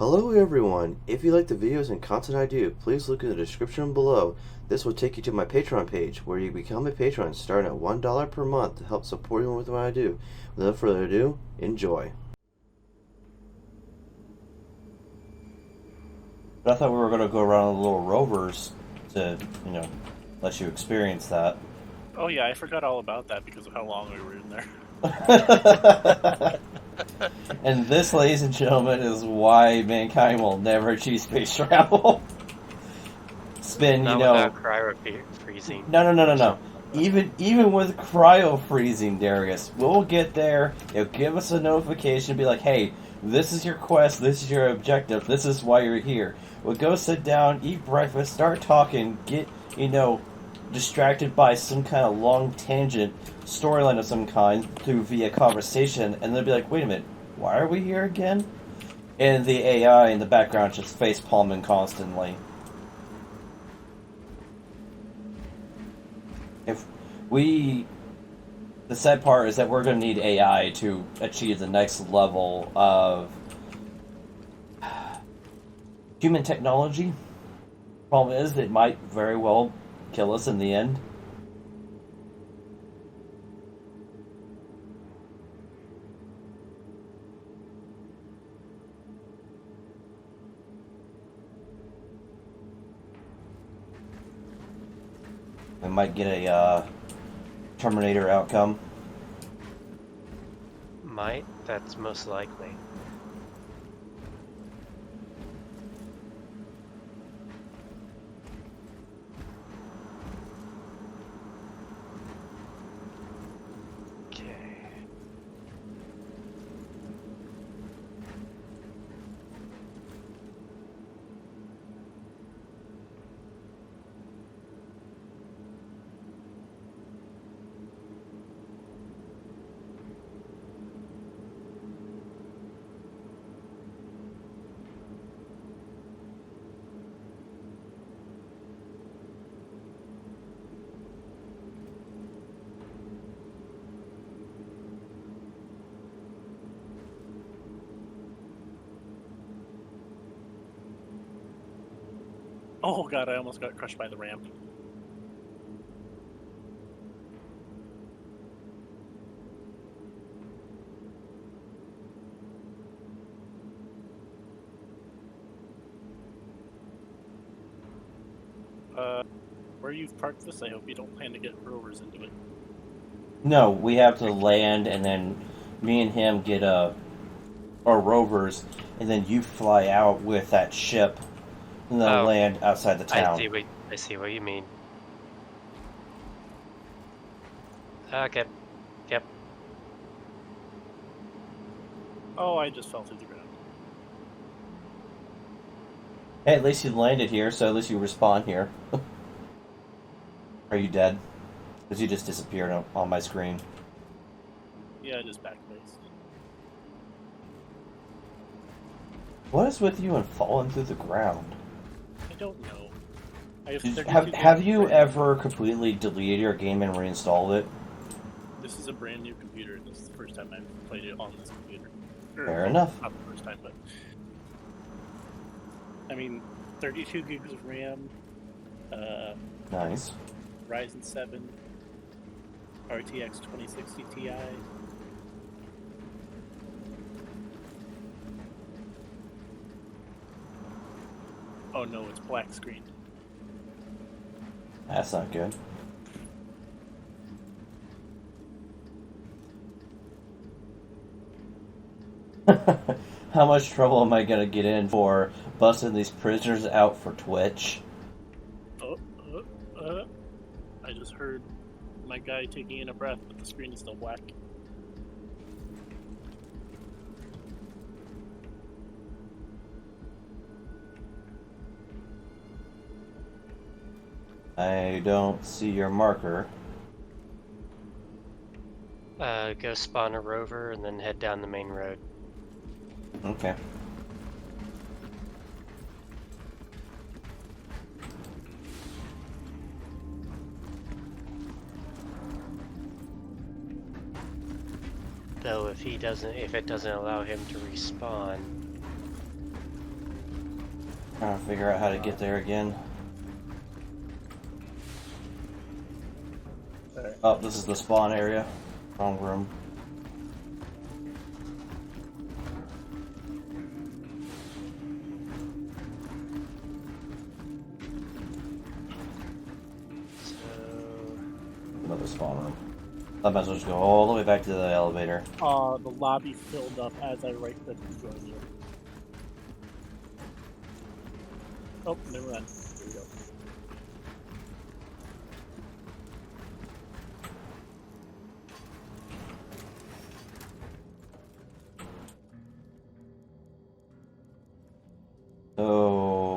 Hello everyone! If you like the videos and content I do, please look in the description below. This will take you to my Patreon page, where you become a patron starting at $1 per month to help support me with what I do. Without further ado, enjoy. But I thought we were going to go around the little rovers to, let you experience that. Oh yeah, I forgot all about that because of how long we were in there. And this, ladies and gentlemen, is why mankind will never achieve space travel. Spin, Not without cryo freezing. No. Even with cryo freezing, Darius, we'll get there. It'll give us a notification, be like, "Hey, this is your quest. This is your objective. This is why you're here." We'll go sit down, eat breakfast, start talking, get distracted by some kind of long tangent storyline of some kind via conversation, and they'll be like, "Wait a minute, why are we here again?" And the AI in the background just face palming constantly. The sad part is that we're going to need AI to achieve the next level of human technology. Problem is, it might very well kill us in the end. We might get a Terminator outcome. Might? That's most likely. Okay. Oh god, I almost got crushed by the ramp. Where you've parked this, I hope you don't plan to get rovers into it. No, we have to land, and then me and him get our rovers, and then you fly out with that ship, and then land outside the town. I see what you mean. Okay. Yep. Oh, I just fell through the ground. Hey, at least you landed here, so at least you respawn here. Are you dead? Because you just disappeared on my screen. Yeah, I just backplaced. What is with you and falling through the ground? I don't know. Have you ever completely deleted your game and reinstalled it? This is a brand new computer. This is the first time I've played it on this computer. Fair enough. Not the first time, but... I mean, 32 gigs of RAM. Nice. Ryzen 7. RTX 2060 Ti. Oh no, it's black screen. That's not good. How much trouble am I gonna get in for busting these prisoners out for Twitch? I just heard my guy taking in a breath, but the screen is still black. I don't see your marker. Go spawn a rover and then head down the main road. Okay. Though if it doesn't allow him to respawn, Trying to figure out how to get there again. Alright. Oh, this is the spawn area. Wrong room. So Another spawn room. I might as well just go all the way back to the elevator. The lobby filled up as I right-clicked to join you. Oh, never mind. Here we go.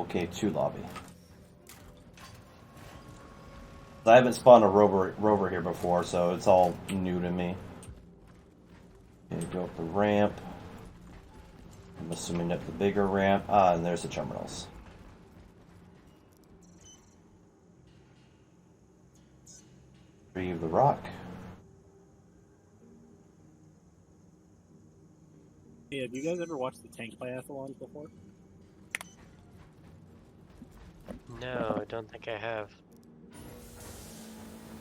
Okay, to lobby. I haven't spawned a rover here before, so it's all new to me. Okay, go up the ramp. I'm assuming up the bigger ramp. Ah, and there's the terminals. Retrieve the rock. Yeah, have you guys ever watched the tank biathlons before? no, I don't think I have.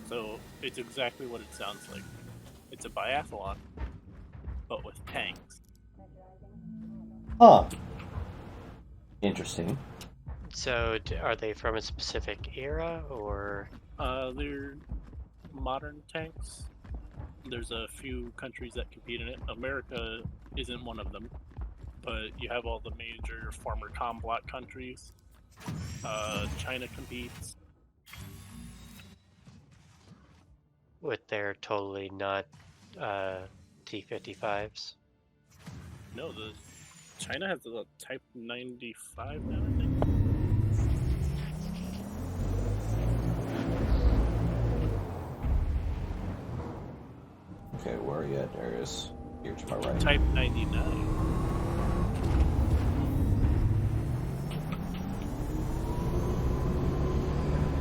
So it's exactly what it sounds like. It's a biathlon, but with tanks. Huh. Interesting. So are they from a specific era or? They're modern tanks. There's a few countries that compete in it. America isn't one of them, but you have all the major former COM-block countries. China competes. With their totally not T-55s. No, the China has the Type 95 now, I think. Okay, where are you at, Darius? Here to my right. Type 99.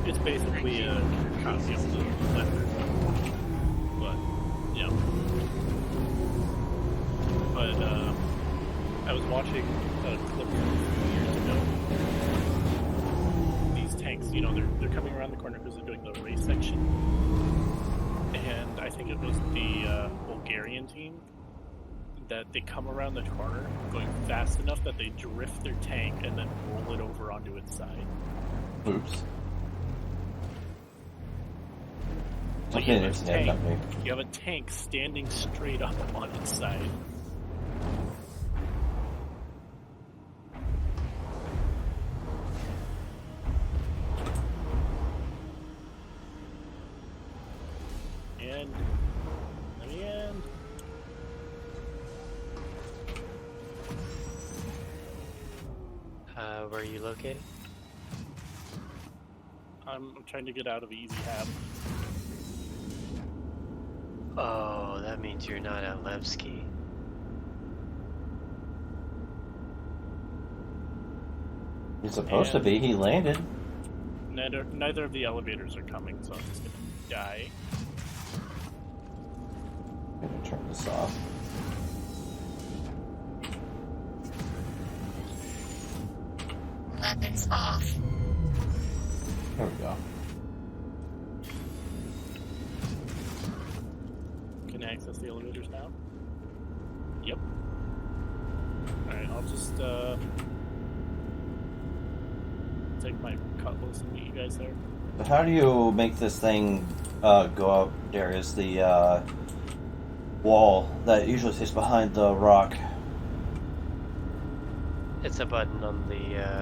It's basically a copy of the leopard. But, yeah. But, I was watching a clip from a few years ago. These tanks, you know, they're coming around the corner because they're doing the race section. And I think it was the Bulgarian team that they come around the corner going fast enough that they drift their tank and then roll it over onto its side. Oops. So Okay, there's an end up me. you have a tank standing straight up on its side. And let me end. Where are you located? I'm trying to get out of Easy Hab. Oh, that means you're not at Levski. He's supposed to be. He landed. Neither of the elevators are coming, so I'm just gonna die. I'm gonna turn this off. Weapons off. There we go. Can I access the elevators now? Yep. Alright, I'll just take my cutlass and meet you guys there. But how do you make this thing go up, Darius? The wall that usually sits behind the rock. It's a button on the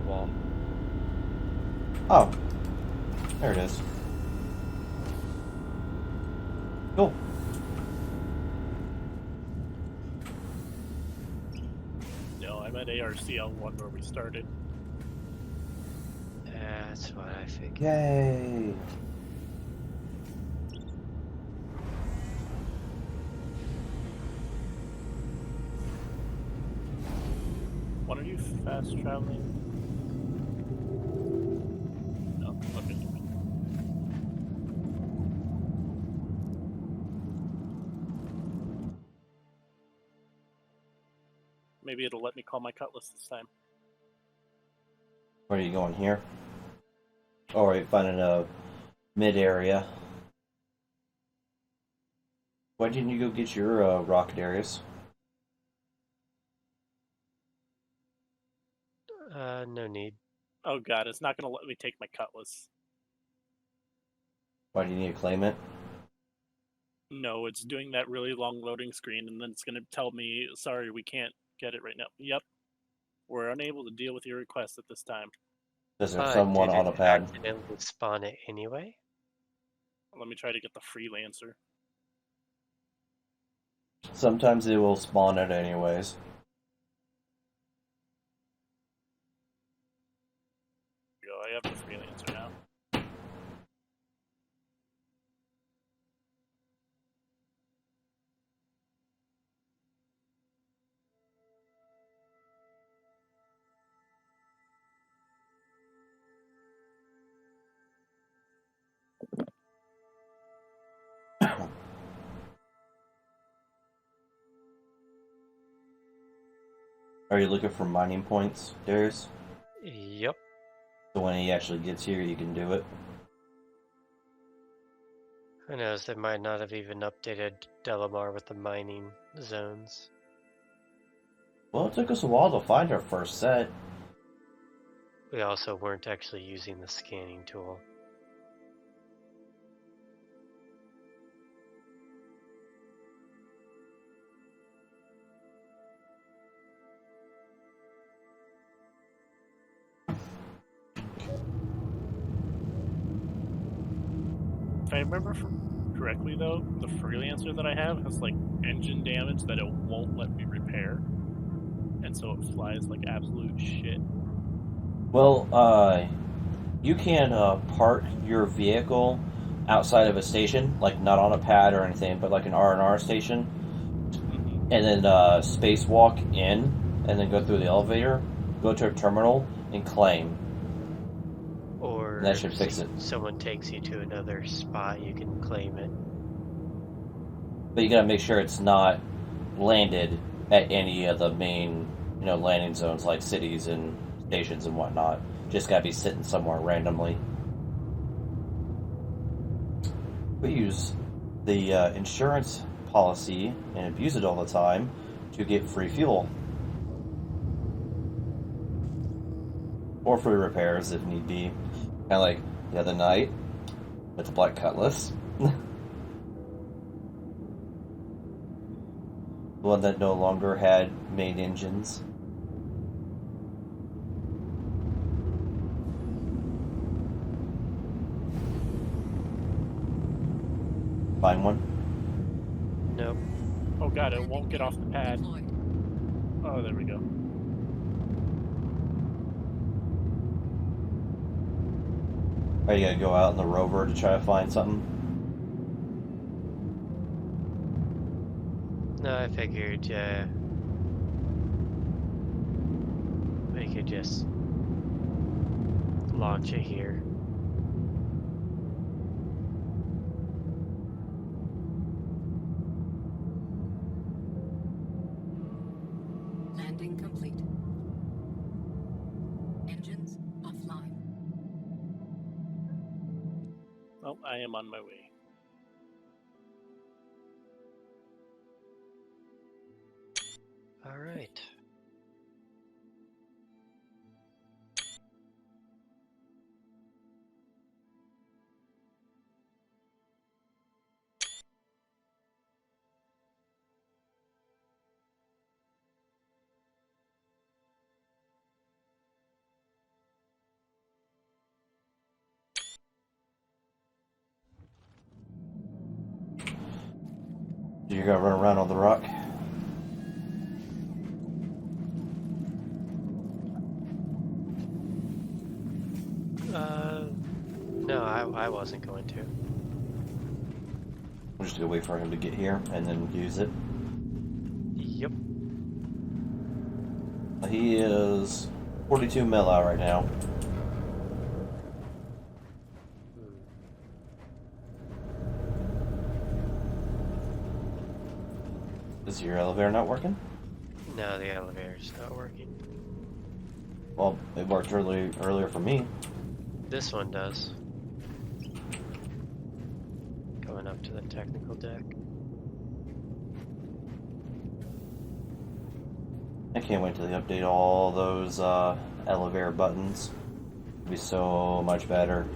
wall. Oh, there it is. Cool. No, I'm at ARCL1 where we started. That's what I figured. Yay! When are you fast traveling? No, okay. Maybe it'll let me call my cutlass this time. Where are you going here? Oh, are you finding a mid area? Why didn't you go get your rocket areas? No need. Oh god, it's not going to let me take my cutlass. Why do you need to claim it? No, it's doing that really long loading screen, and then it's going to tell me, sorry, we can't get it right now. Yep. We're unable to deal with your request at this time. Is there someone Did on a it pad? accidentally spawn it anyway? Let me try to get the FreeLancer. Sometimes it will spawn it anyways. There we go, I have the FreeLancer now. Are you looking for mining points, Darius? Yep. So when he actually gets here, you can do it. Who knows, they might not have even updated Delamar with the mining zones. Well, it took us a while to find our first set. We also weren't actually using the scanning tool. If I remember correctly, though, the FreeLancer that I have has, like, engine damage that it won't let me repair. And so it flies like absolute shit. Well, you can park your vehicle outside of a station, like not on a pad or anything, but like an R&R station, and then spacewalk in, and then go through the elevator, go to a terminal, and claim. Or And that should fix it. Someone takes you to another spot, you can claim it. But you gotta make sure it's not landed at any of the main, landing zones like cities and stations and whatnot. Just gotta be sitting somewhere randomly. We use the insurance policy and abuse it all the time to get free fuel. Or free repairs if need be. Kind of like the other night with the Black Cutlass. The one that no longer had main engines. Find one? Nope. Oh god, it won't get off the pad. Oh, there we go. Are you gonna go out in the rover to try to find something? No, I figured we could just launch it here. Landing complete. Engines offline. Oh, I am on my way. All right. You're gonna run around on the rock? No, I wasn't going to. I'm just gonna wait for him to get here and then use it. Yep. He is 42 mil out right now. Is your elevator not working? No, the elevator's not working. Well, it worked earlier for me. This one does. Going up to the technical deck. I can't wait till they update all those elevator buttons. It'll be so much better.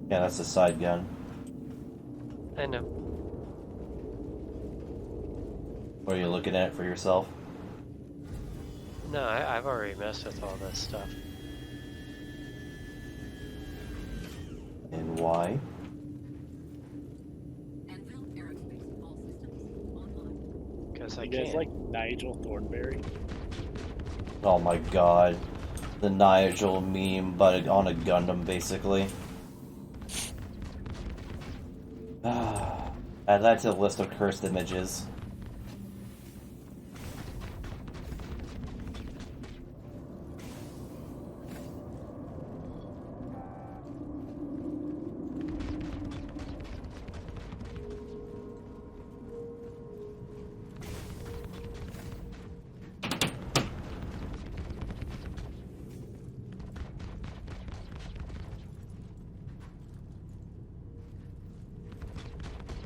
Yeah, that's a side gun. I know. Or are you looking at it for yourself? No, I've already messed with all this stuff. And why? Anvil Aerospace, all systems online. Because I You guys can't. like Nigel Thornberry? Oh my god. The Nigel meme, but on a Gundam, basically. Add that to the list of cursed images.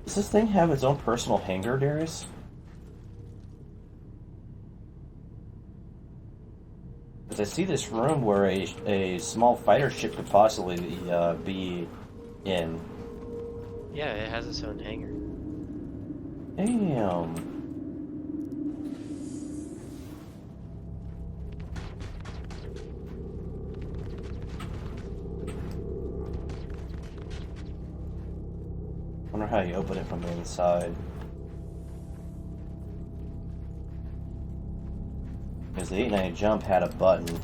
Does this thing have its own personal hangar, Darius? Because I see this room where a small fighter ship could possibly be in. Yeah, it has its own hangar. Damn. I wonder how you open it from the inside. Because the 890 jump had a button.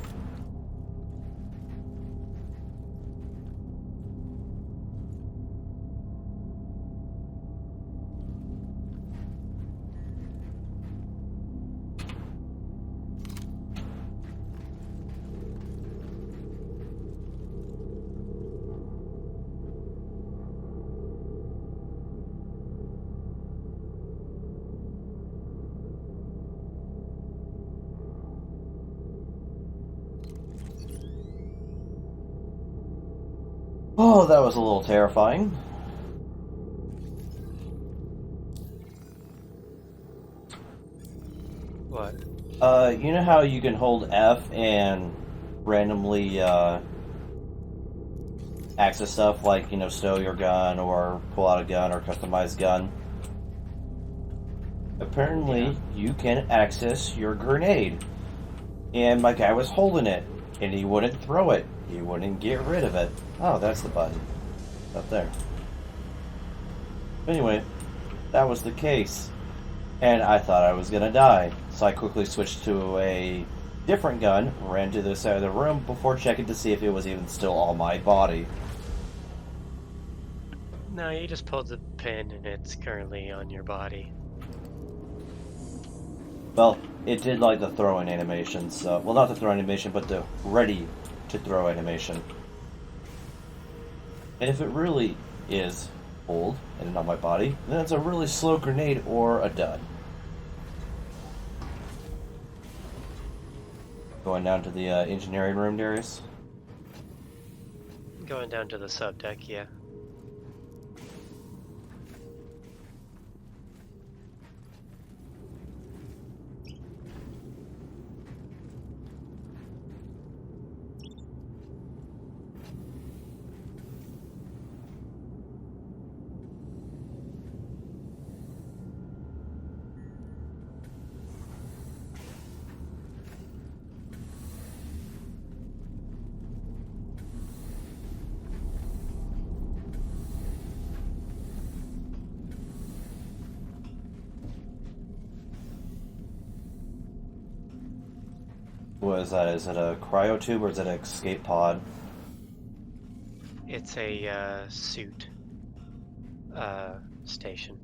Oh, that was a little terrifying. What? You know how you can hold F and randomly access stuff like, you know, stow your gun or pull out a gun or customize gun? Apparently, you can access your grenade. And my guy was holding it, and he wouldn't throw it. He wouldn't get rid of it. Oh, that's the button. Up there. Anyway, that was the case. And I thought I was gonna die. So I quickly switched to a different gun, ran to the side of the room before checking to see if it was even still on my body. No, you just pulled the pin and it's currently on your body. Well, it did like the throwing animation, so... Well, not the throw animation, but the ready to throw animation. And if it really is old and not my body, then it's a really slow grenade or a dud. Going down to the engineering room, Darius? Going down to the subdeck, yeah. What is that? Is it a cryo tube or is it an escape pod? It's a suit station.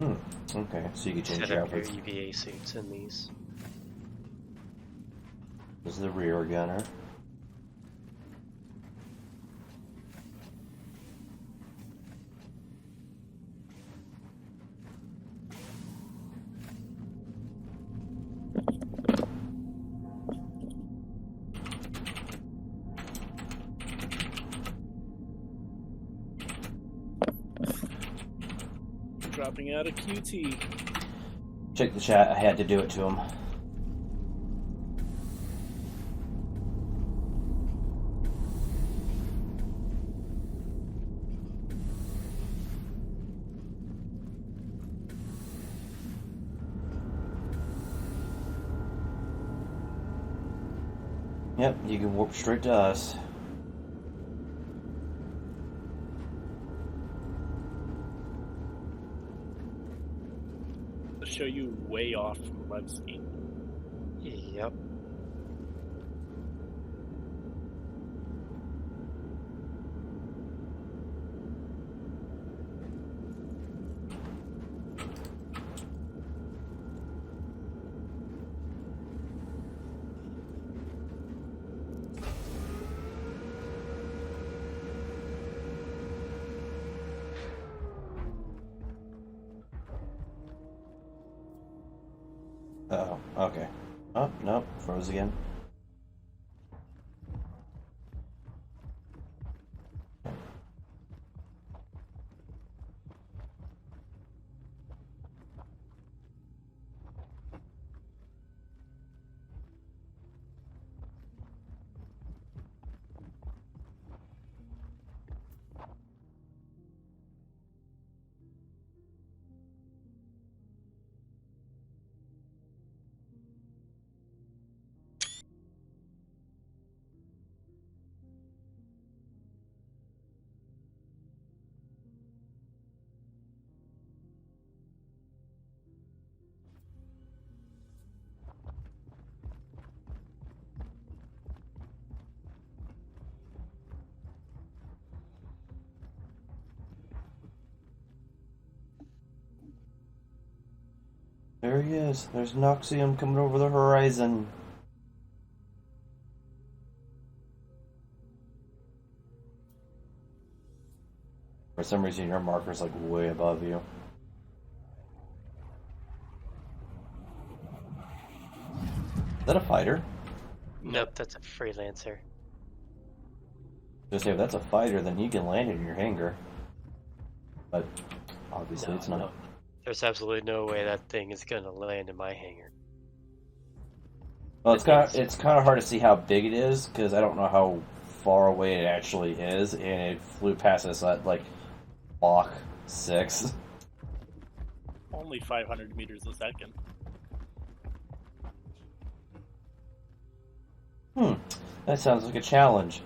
Okay, so you can change Set your up your outfits. EVA suits in these. This is the rear gunner. Dropping out a QT. Check the chat. I had to do it to him. Yep, you can warp straight to us. To show you way off from web scheme. Yep. Oh, okay. Oh, nope, froze again. There he is. There's Noxium coming over the horizon. For some reason, your marker's like way above you. Is that a fighter? Nope, that's a freelancer. Just say if that's a fighter, then he can land in your hangar. But obviously, No, it's not. no. There's absolutely no way that thing is gonna land in my hangar. Well, it's kind of hard to see how big it is because I don't know how far away it actually is, and it flew past us at like Mach 6. Only 500 meters a second. That sounds like a challenge.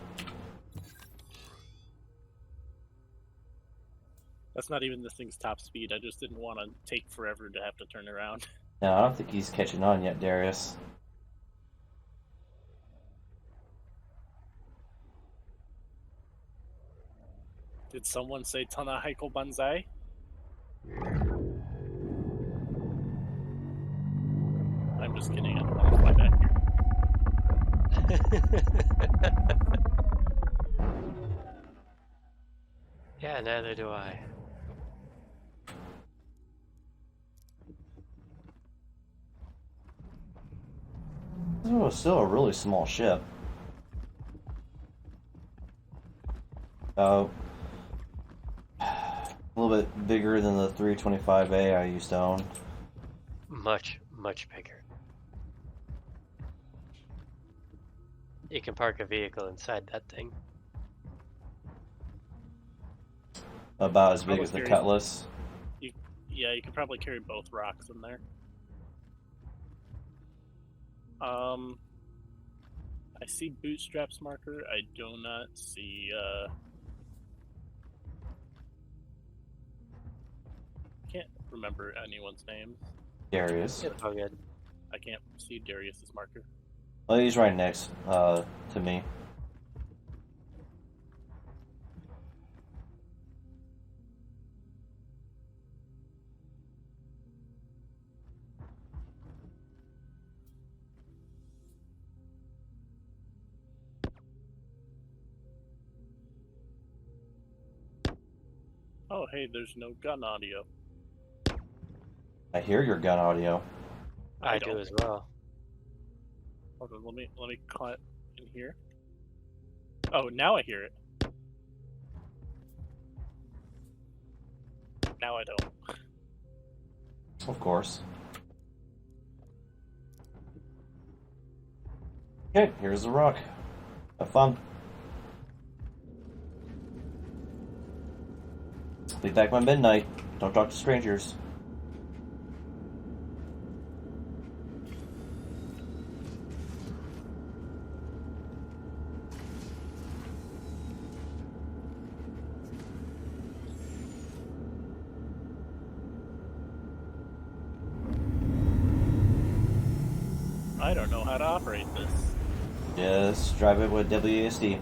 That's not even this thing's top speed. I just didn't want to take forever to have to turn around. No, I don't think he's catching on yet, Darius. Did someone say Tanahiko Banzai? I'm just kidding. I don't want to fly back here. Yeah, neither do I. This was still a really small ship. A little bit bigger than the 325A I used to own. Much, much bigger. You can park a vehicle inside that thing. About as big Probably as the very- Cutlass. Yeah, you could probably carry both rocks in there. I see BootStrapp's marker. I do not see, can't remember anyone's names. Darius. It's all good. I can't see Darius's marker. Well, he's right next to me. Oh, hey, there's no gun audio. I hear your gun audio. I don't. do as well. Hold on, let me cut in here. Oh, now I hear it. Now I don't. Of course. Okay, here's the rock. Have fun. Be back by midnight. Don't talk to strangers. I don't know how to operate this. Just drive it with WASD.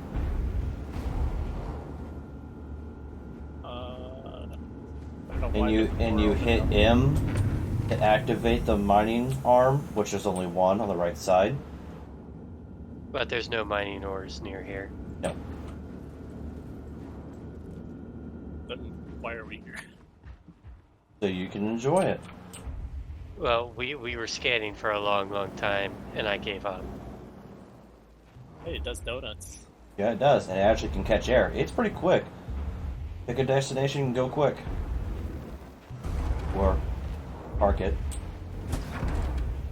I don't know why And you hit M to activate the mining arm, which there's only one on the right side. But there's no mining ores near here. No. Then why are we here? So you can enjoy it. Well, we were scanning for a long time, and I gave up. Hey, it does donuts. Yeah, it does, and it actually can catch air. It's pretty quick. Pick a destination and go quick. Or park it.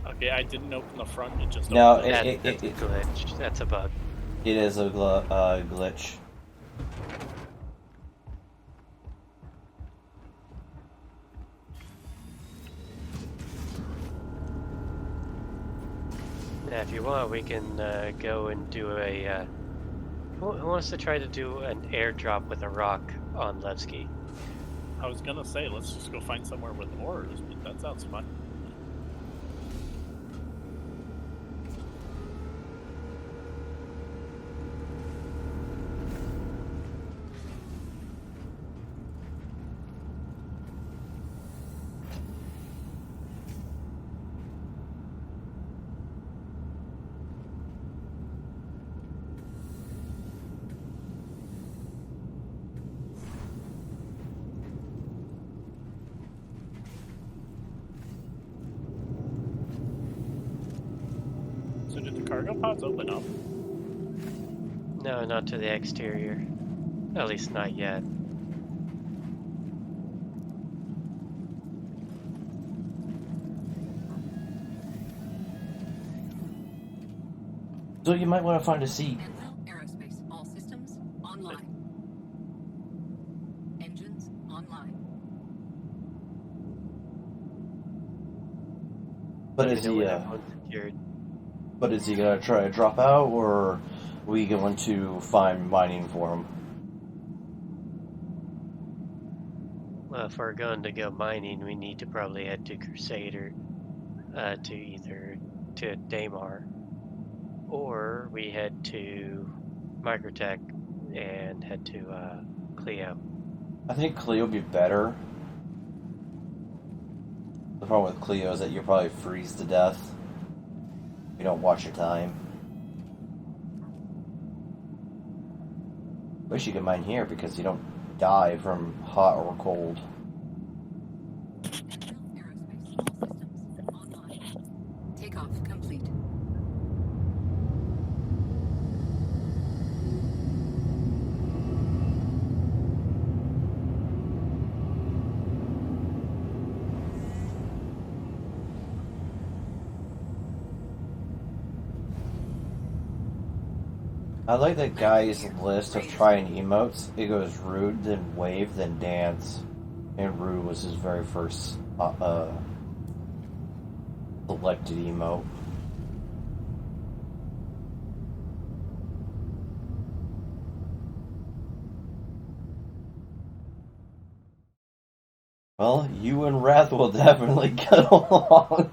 Okay, I didn't open the front, it just No, opened the That's a glitch. That's a bug. It is a glitch. Yeah, if you want, we can go and do a. Who wants to try to do an airdrop with a rock on Levski? I was gonna say, let's just go find somewhere with ores, but that sounds fun. So did the cargo pods open up? No, not to the exterior. At least not yet. So you might want to find a seat. Enfield Aerospace, all systems online. Engines online. But Let is me know he when everyone's secured. but is he gonna try to drop out, or are we going to find mining for him? Well, if we're going to go mining, we need to probably head to Crusader, to either to Daymar, or we head to Microtech and head to Clio. I think Cleo would be better. The problem with Cleo is that you'll probably freeze to death. You don't watch your time. Wish you could mine here because you don't die from hot or cold. Enfield Aerospace, all systems online. Takeoff complete. I like that guy's list of trying emotes. It goes rude, then wave, then dance. And rude was his very first selected emote. Well, you and Wrath will definitely get along.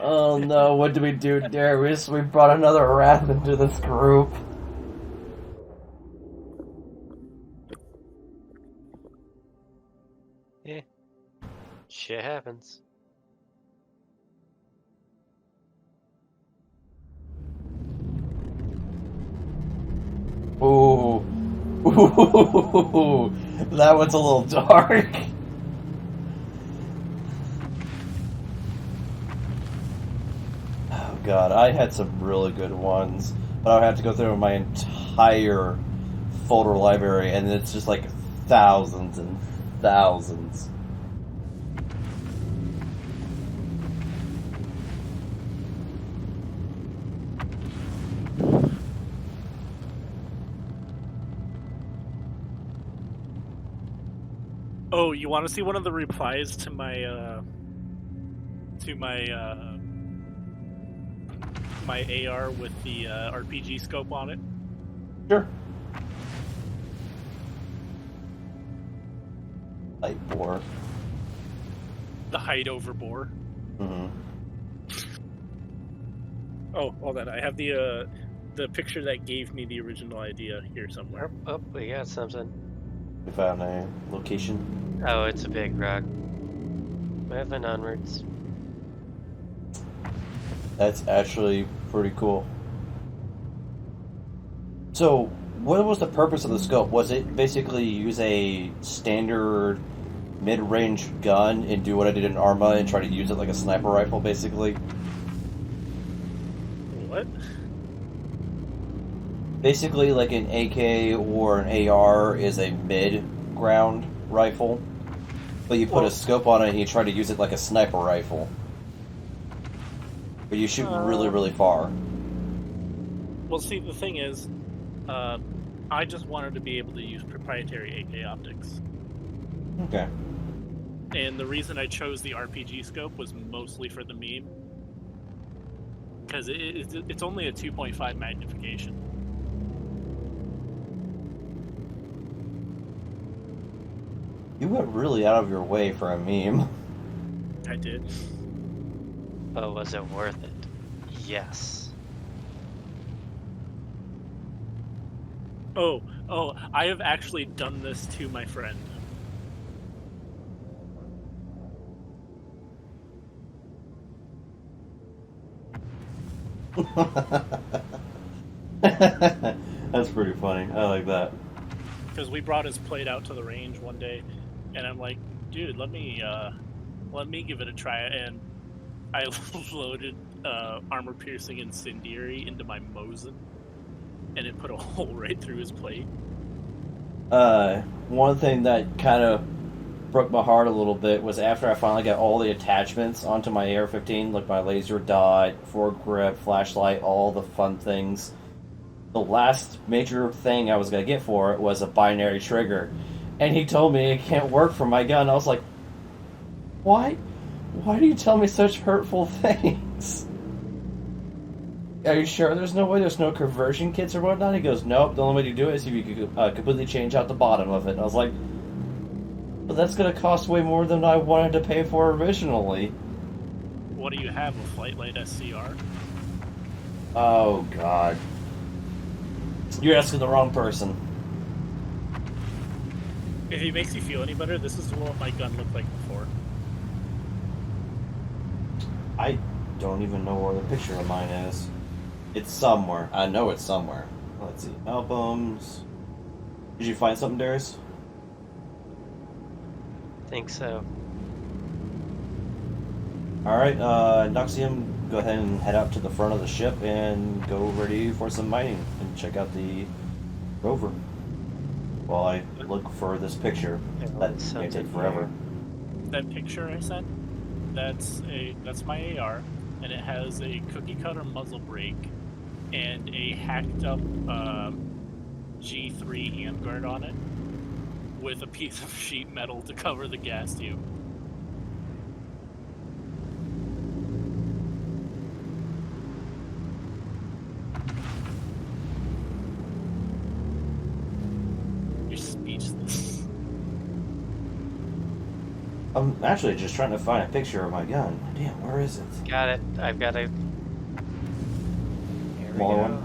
Oh no, what do we do, Darius? We brought another Wrath into this group. Yeah, shit happens. Ooh. Ooh. That one's a little dark. Oh god, I had some really good ones, but I would have to go through my entire folder library, and it's just like thousands and thousands. Oh, you want to see one of the replies to my my AR with the RPG scope on it? Sure. Light bore. The height over bore. Mm-hmm. Oh, hold on. I have the picture that gave me the original idea here somewhere. Oh, we got something. We found a location. Oh, it's a big rock. Moving onwards. That's actually pretty cool. So, what was the purpose of the scope? Was it basically use a standard mid-range gun and do what I did in Arma and try to use it like a sniper rifle, basically? What? Basically, like an AK or an AR is a mid-ground rifle, but you put a scope on it and you try to use it like a sniper rifle. But you shoot really, really far. Well, see, the thing is, I just wanted to be able to use proprietary AK optics. Okay. And the reason I chose the RPG scope was mostly for the meme. Because it's only a 2.5 magnification. You went really out of your way for a meme. I did. But was it worth it? Yes. Oh, I have actually done this to my friend. That's pretty funny. I like that. Because we brought his plate out to the range one day, and I'm like, dude, let me give it a try. And I loaded armor-piercing incendiary into my Mosin, and it put a hole right through his plate. One thing that kind of broke my heart a little bit was after I finally got all the attachments onto my AR-15, like my laser dot, foregrip, flashlight, all the fun things. The last major thing I was going to get for it was a binary trigger. And he told me it can't work for my gun. I was like, why? Why do you tell me such hurtful things? Are you sure there's no way? There's no conversion kits or whatnot? He goes, nope, the only way to do it is if you could completely change out the bottom of it. And I was like, but that's going to cost way more than I wanted to pay for originally. What do you have, a Flightlight SCR? Oh, God. You're asking the wrong person. If it makes you feel any better, this is what my gun looked like before. I don't even know where the picture of mine is. It's somewhere. I know it's somewhere. Let's see. Albums. Did you find something, Darius? Think so. Alright, Noxium, go ahead and head out to the front of the ship and go ready for some mining and check out the rover. While I look for this picture. That may take forever. That picture I sent, that's my AR, and it has a cookie cutter muzzle brake and a hacked up G3 handguard on it with a piece of sheet metal to cover the gas tube. You're speechless. I'm actually just trying to find a picture of my gun. Damn, where is it? Got it. I've got it. Here we Smaller go. one?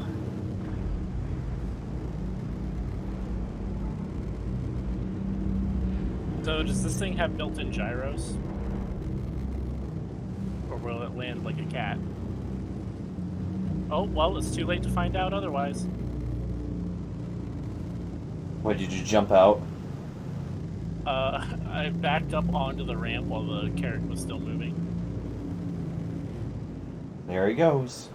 So does this thing have built-in gyros? Or will it land like a cat? Oh, well, it's too late to find out otherwise. Wait, did you jump out? I backed up onto the ramp while the Carrack was still moving. There he goes.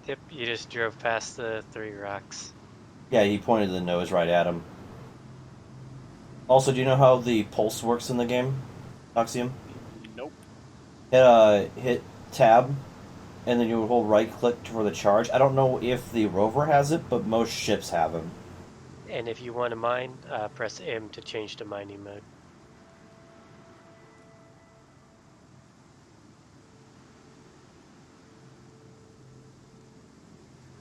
Yep, you just drove past the 3 rocks. Yeah, he pointed the nose right at him. Also, do you know how the pulse works in the game, Oxium? Nope. Hit tab, and then you would hold right click for the charge. I don't know if the rover has it, but most ships have them. And if you want to mine, press M to change to mining mode.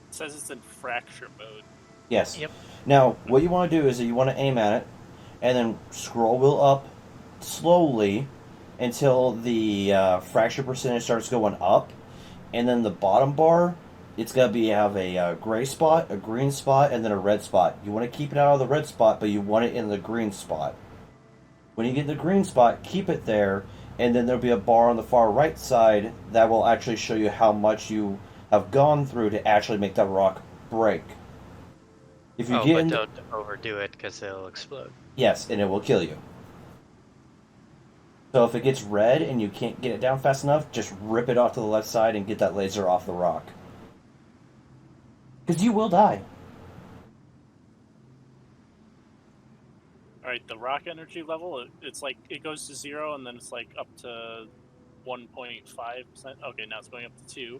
It says it's in fracture mode. Yes. Yep. Now, what you want to do is that you want to aim at it, and then scroll wheel up slowly until the fracture percentage starts going up, and then the bottom bar, it's got to have a gray spot, a green spot, and then a red spot. You want to keep it out of the red spot, but you want it in the green spot. When you get the green spot, keep it there, and then there'll be a bar on the far right side that will actually show you how much you have gone through to actually make that rock break. If you but don't overdo it because it'll explode. Yes, and it will kill you. So if it gets red and you can't get it down fast enough, just rip it off to the left side and get that laser off the rock. Because you will die. Alright, the rock energy level, it's like, it goes to 0 and then it's like up to 1.5%. Okay, now it's going up to 2.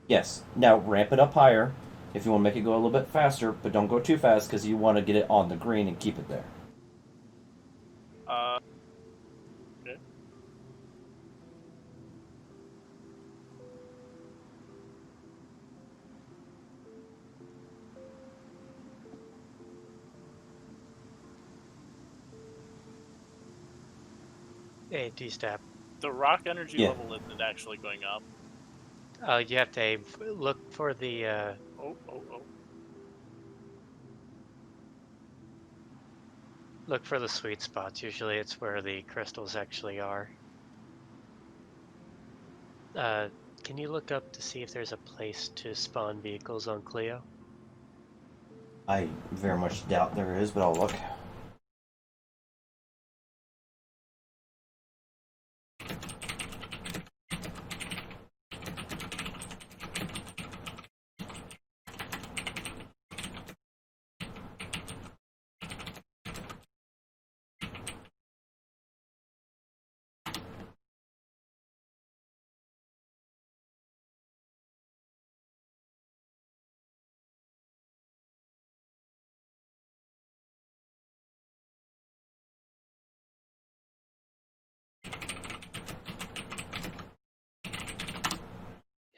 Yes. Now ramp it up higher if you want to make it go a little bit faster, but don't go too fast because you want to get it on the green and keep it there. Okay. Hey, Dstapp. The rock energy Yeah. level isn't actually going up. You have to aim. Look for the. Oh. Look for the sweet spots. Usually, it's where the crystals actually are. Can you look up to see if there's a place to spawn vehicles on Clio? I very much doubt there is, but I'll look.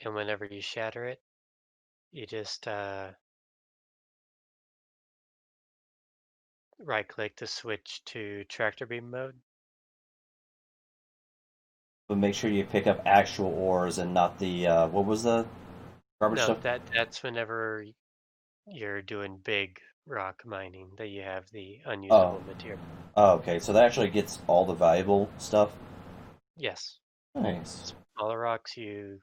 And whenever you shatter it, you just right-click to switch to tractor beam mode. But make sure you pick up actual ores and not the, what was the garbage No, stuff? that's whenever you're doing big rock mining that you have the unusable material. Oh, okay. So that actually gets all the valuable stuff? Yes. Nice. Smaller rocks, you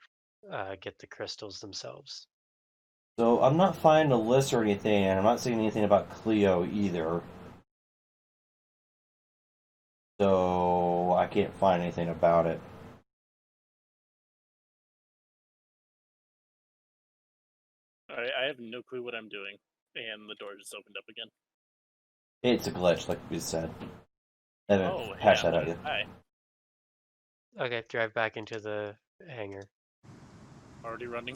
get the crystals themselves. So I'm not finding a list or anything, and I'm not seeing anything about Clio either. So I can't find anything about it. Alright, I have no clue what I'm doing. And the door just opened up again. It's a glitch, like we said. I haven't Oh, hashed yeah, that out yet. hi. Okay, drive back into the hangar. Already running.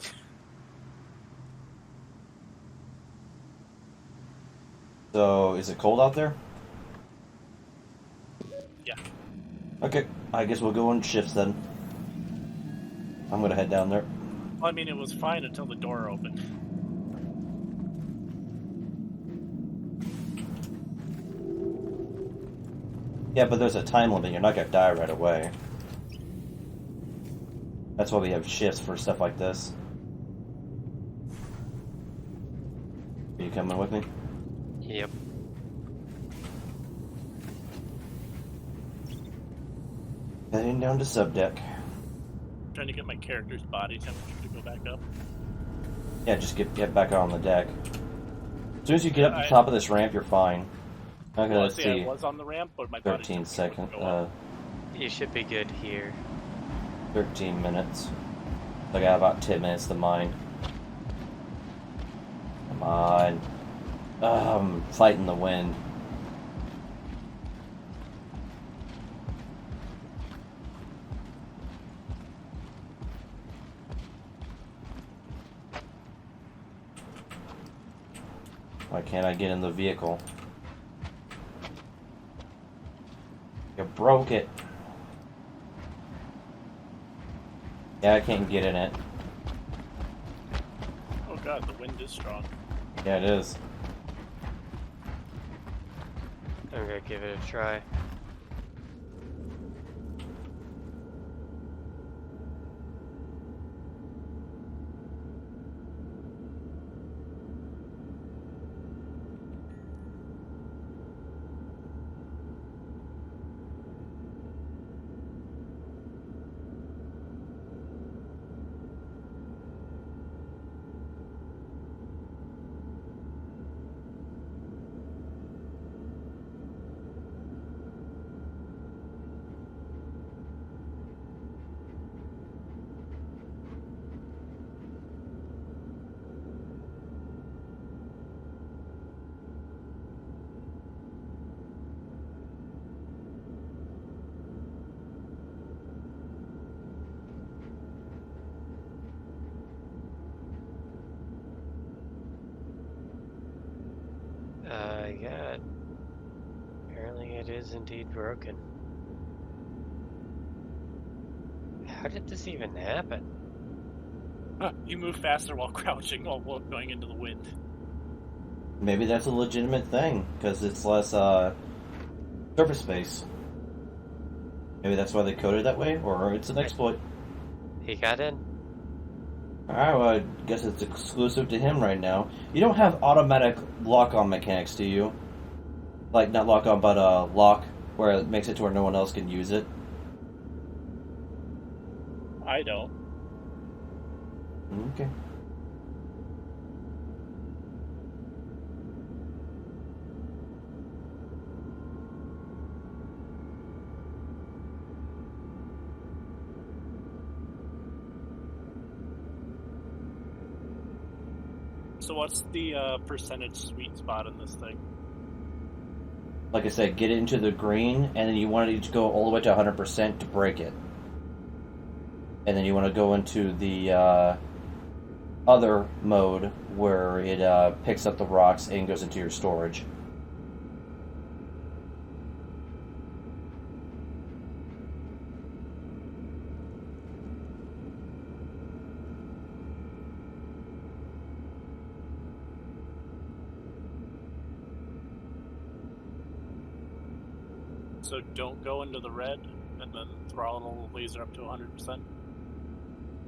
So, is it cold out there? Yeah. Okay, I guess we'll go in shifts then. I'm gonna head down there. Well, I mean, it was fine until the door opened. Yeah, but there's a time limit. You're not gonna die right away. That's why we have shifts for stuff like this. Are you coming with me? Yep. Heading down to subdeck. Trying to get my character's body temperature to go back up. Yeah, just get back on the deck. As soon as you get up to the top of this ramp, you're fine. Okay, Well, let's see, see. I was on the ramp, but my body 13 just seconds. wouldn't go up. You should be good here. 13 minutes. I got about 10 minutes to mine. Come on. I'm fighting the wind. Why can't I get in the vehicle? You broke it. Yeah, I can't get in it. Oh god, the wind is strong. Yeah, it is. I'm gonna give it a try. Yeah. Apparently it is indeed broken. How did this even happen? Huh, you move faster while crouching while going into the wind. Maybe that's a legitimate thing, because it's less, surface space. Maybe that's why they coded it that way, or it's an exploit. He got in? Alright, well, I guess it's exclusive to him right now. You don't have automatic lock-on mechanics, do you? Like, not lock-on, but, lock, where it makes it to where no one else can use it? I don't. Okay. So what's the percentage sweet spot in this thing? Like I said, get it into the green, and then you want it to go all the way to 100% to break it. And then you want to go into the other mode where it picks up the rocks and goes into your storage. So don't go into the red and then throttle the laser up to 100%.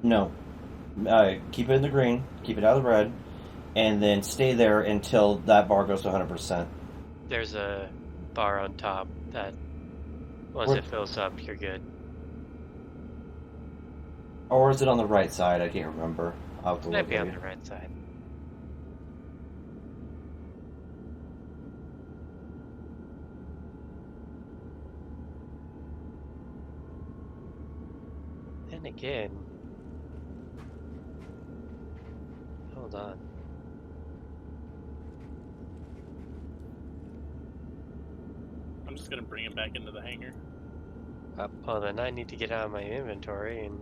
No. Keep it in the green, keep it out of the red, and then stay there until that bar goes to 100%. There's a bar on top that once it fills up, you're good. Or is it on the right side? I can't remember. I'll have to Might look be at on it. the right side. Then again, hold on. I'm just gonna bring it back into the hangar. Well, then I need to get out of my inventory and.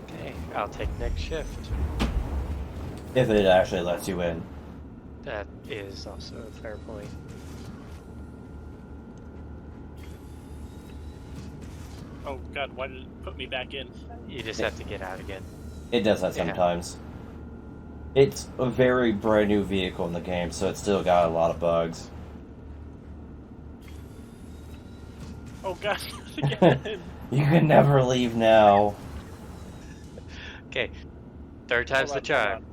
Okay, I'll take next shift. If it actually lets you in. That is also a fair point. Oh god, why did it put me back in? You just have to get out again. It does that Yeah. sometimes. It's a very brand new vehicle in the game, so it's still got a lot of bugs. Oh god, again. You can never leave now. Okay, third time's the Hold on, charm.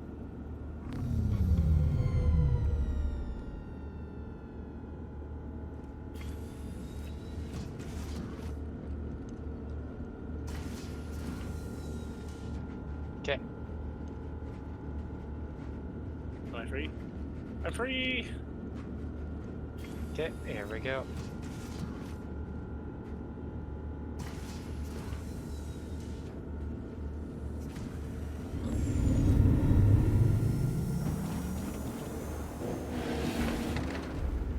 I free? I'm free! Okay, here we go.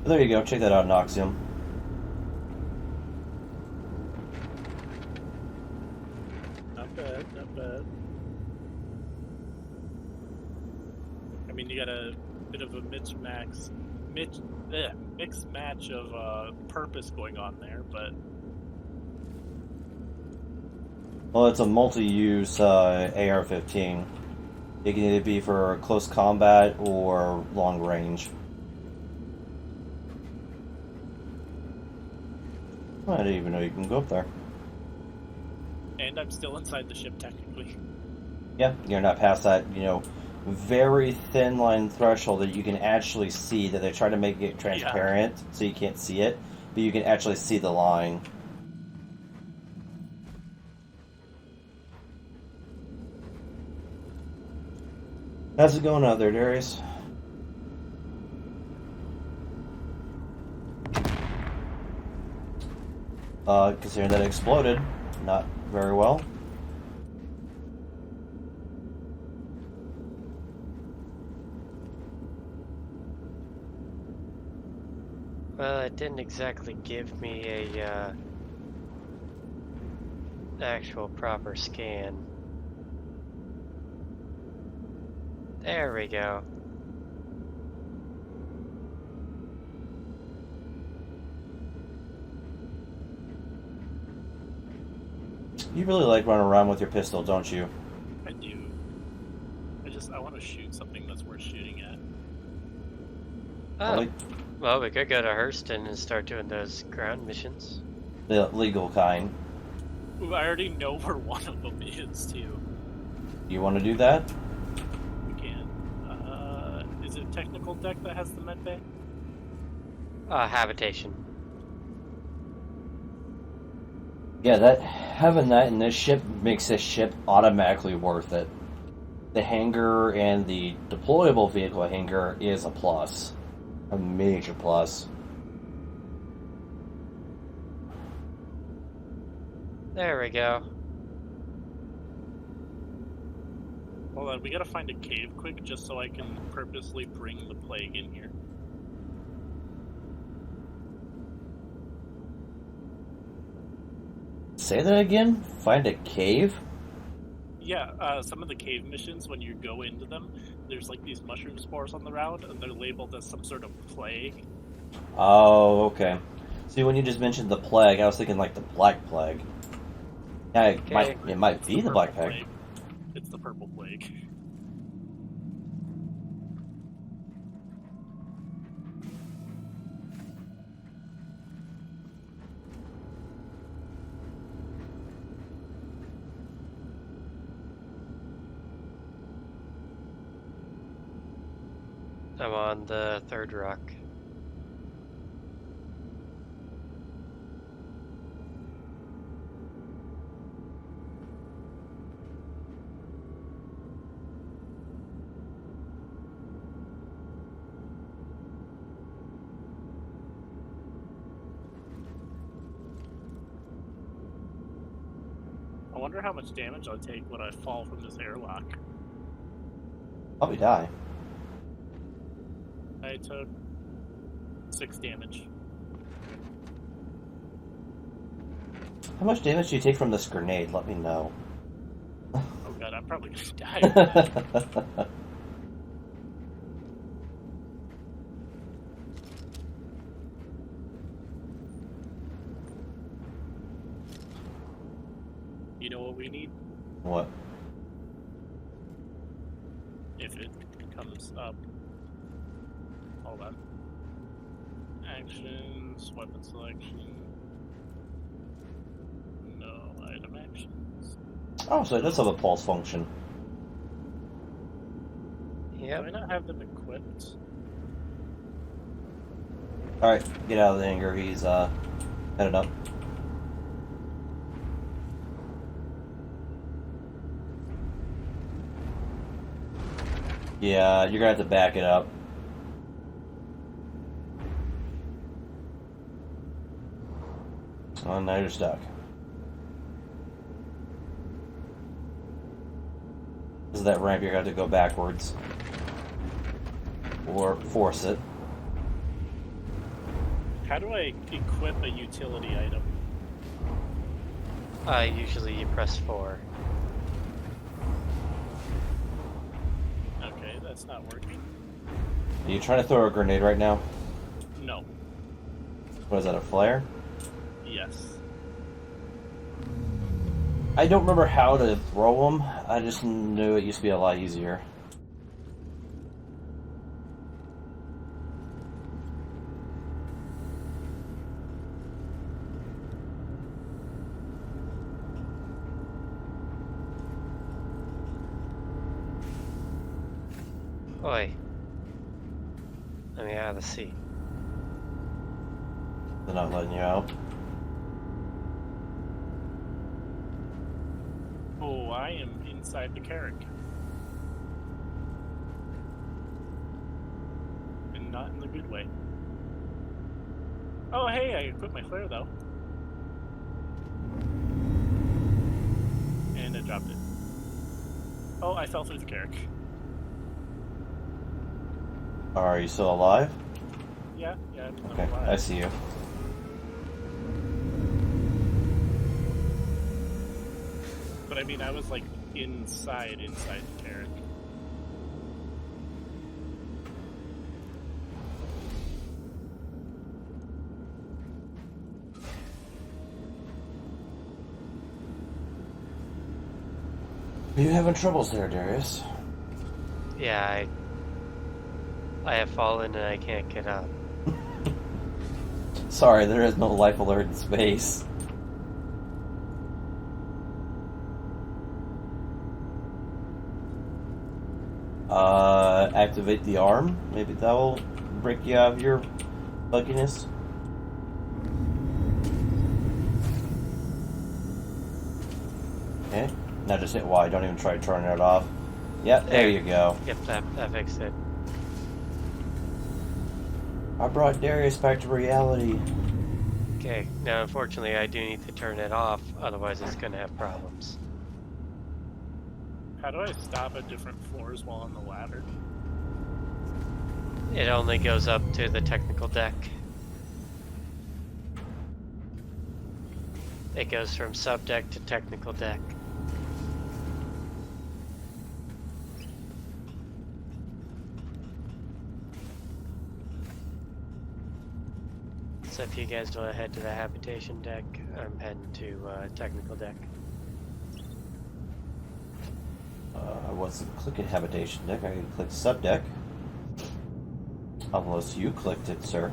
There you go. Check that out, Noxium. Not bad, not bad. I mean, you got a bit of a mixed match of purpose going on there, but Well, it's a multi-use AR-15. It can either be for close combat or long range. I didn't even know you can go up there. and I'm still inside the ship technically. Yeah, you're not past that, very thin line threshold that you can actually see, that they try to make it transparent so you can't see it, but you can actually see the line. How's it going out there, Darius? Considering that it exploded, not very well. Well, it didn't exactly give me a actual proper scan. There we go. You really like running around with your pistol, don't you? I do. I want to shoot something that's worth shooting at. Oh, well, we could go to Hurston and start doing those ground missions. The legal kind. Ooh, I already know where one of them is, too. You want to do that? We can. Is it technical deck that has the med bay? Habitation. Yeah, having that in this ship makes this ship automatically worth it. The hangar and the deployable vehicle hangar is a plus. A major plus. There we go. Hold on, we gotta find a cave quick just so I can purposely bring the plague in here. Say that again? Find a cave? Yeah, some of the cave missions, when you go into them, there's like these mushroom spores on the route, and they're labeled as some sort of plague. Oh, okay. See, when you just mentioned the plague, I was thinking like the Black Plague. Yeah, it might be the Black Plague. It's the purple plague. I'm on the third rock. I wonder how much damage I'll take when I fall from this airlock. Probably die. I took 6 damage. How much damage do you take from this grenade? Let me know. Oh god, I'm probably gonna die from that. You know what we need? What? If it comes up. Hold on. Actions, weapon selection. No item actions. Oh, so it does have a pulse function. Yep. Do I not have them equipped? Alright, get out of the hangar. He's headed up. Yeah, you're gonna have to back it up. Oh, now you're stuck. This is that ramp, you're gonna have to go backwards. Or force it. How do I equip a utility item? Usually you press 4. Okay, that's not working. Are you trying to throw a grenade right now? No. What is that, a flare? Yes. I don't remember how to throw them. I just knew it used to be a lot easier. Oi. Let me out of the seat. They're not letting you out. Oh, I am inside the Carrack. And not in the good way. Oh, hey, I equipped my flare, though. And I dropped it. Oh, I fell through the Carrack. Are you still alive? Yeah, I'm Okay, alive. I see you. But I mean, I was like inside the Carrack. Are you having troubles there, Darius? Yeah, I have fallen and I can't get up. Sorry, there is no life alert in space. Activate the arm. Maybe that will break you out of your bugginess. Okay. Now just hit Y. Don't even try turning it off. Yep, there you go. Yep, that fixed it. I brought Darius back to reality. Okay, now unfortunately I do need to turn it off, otherwise it's going to have problems. How do I stop at different floors while on the ladder? It only goes up to the technical deck. It goes from subdeck to technical deck. So if you guys want to head to the habitation deck, I'm heading to technical deck. I wasn't clicking habitation deck. I clicked subdeck. Unless you clicked it, sir.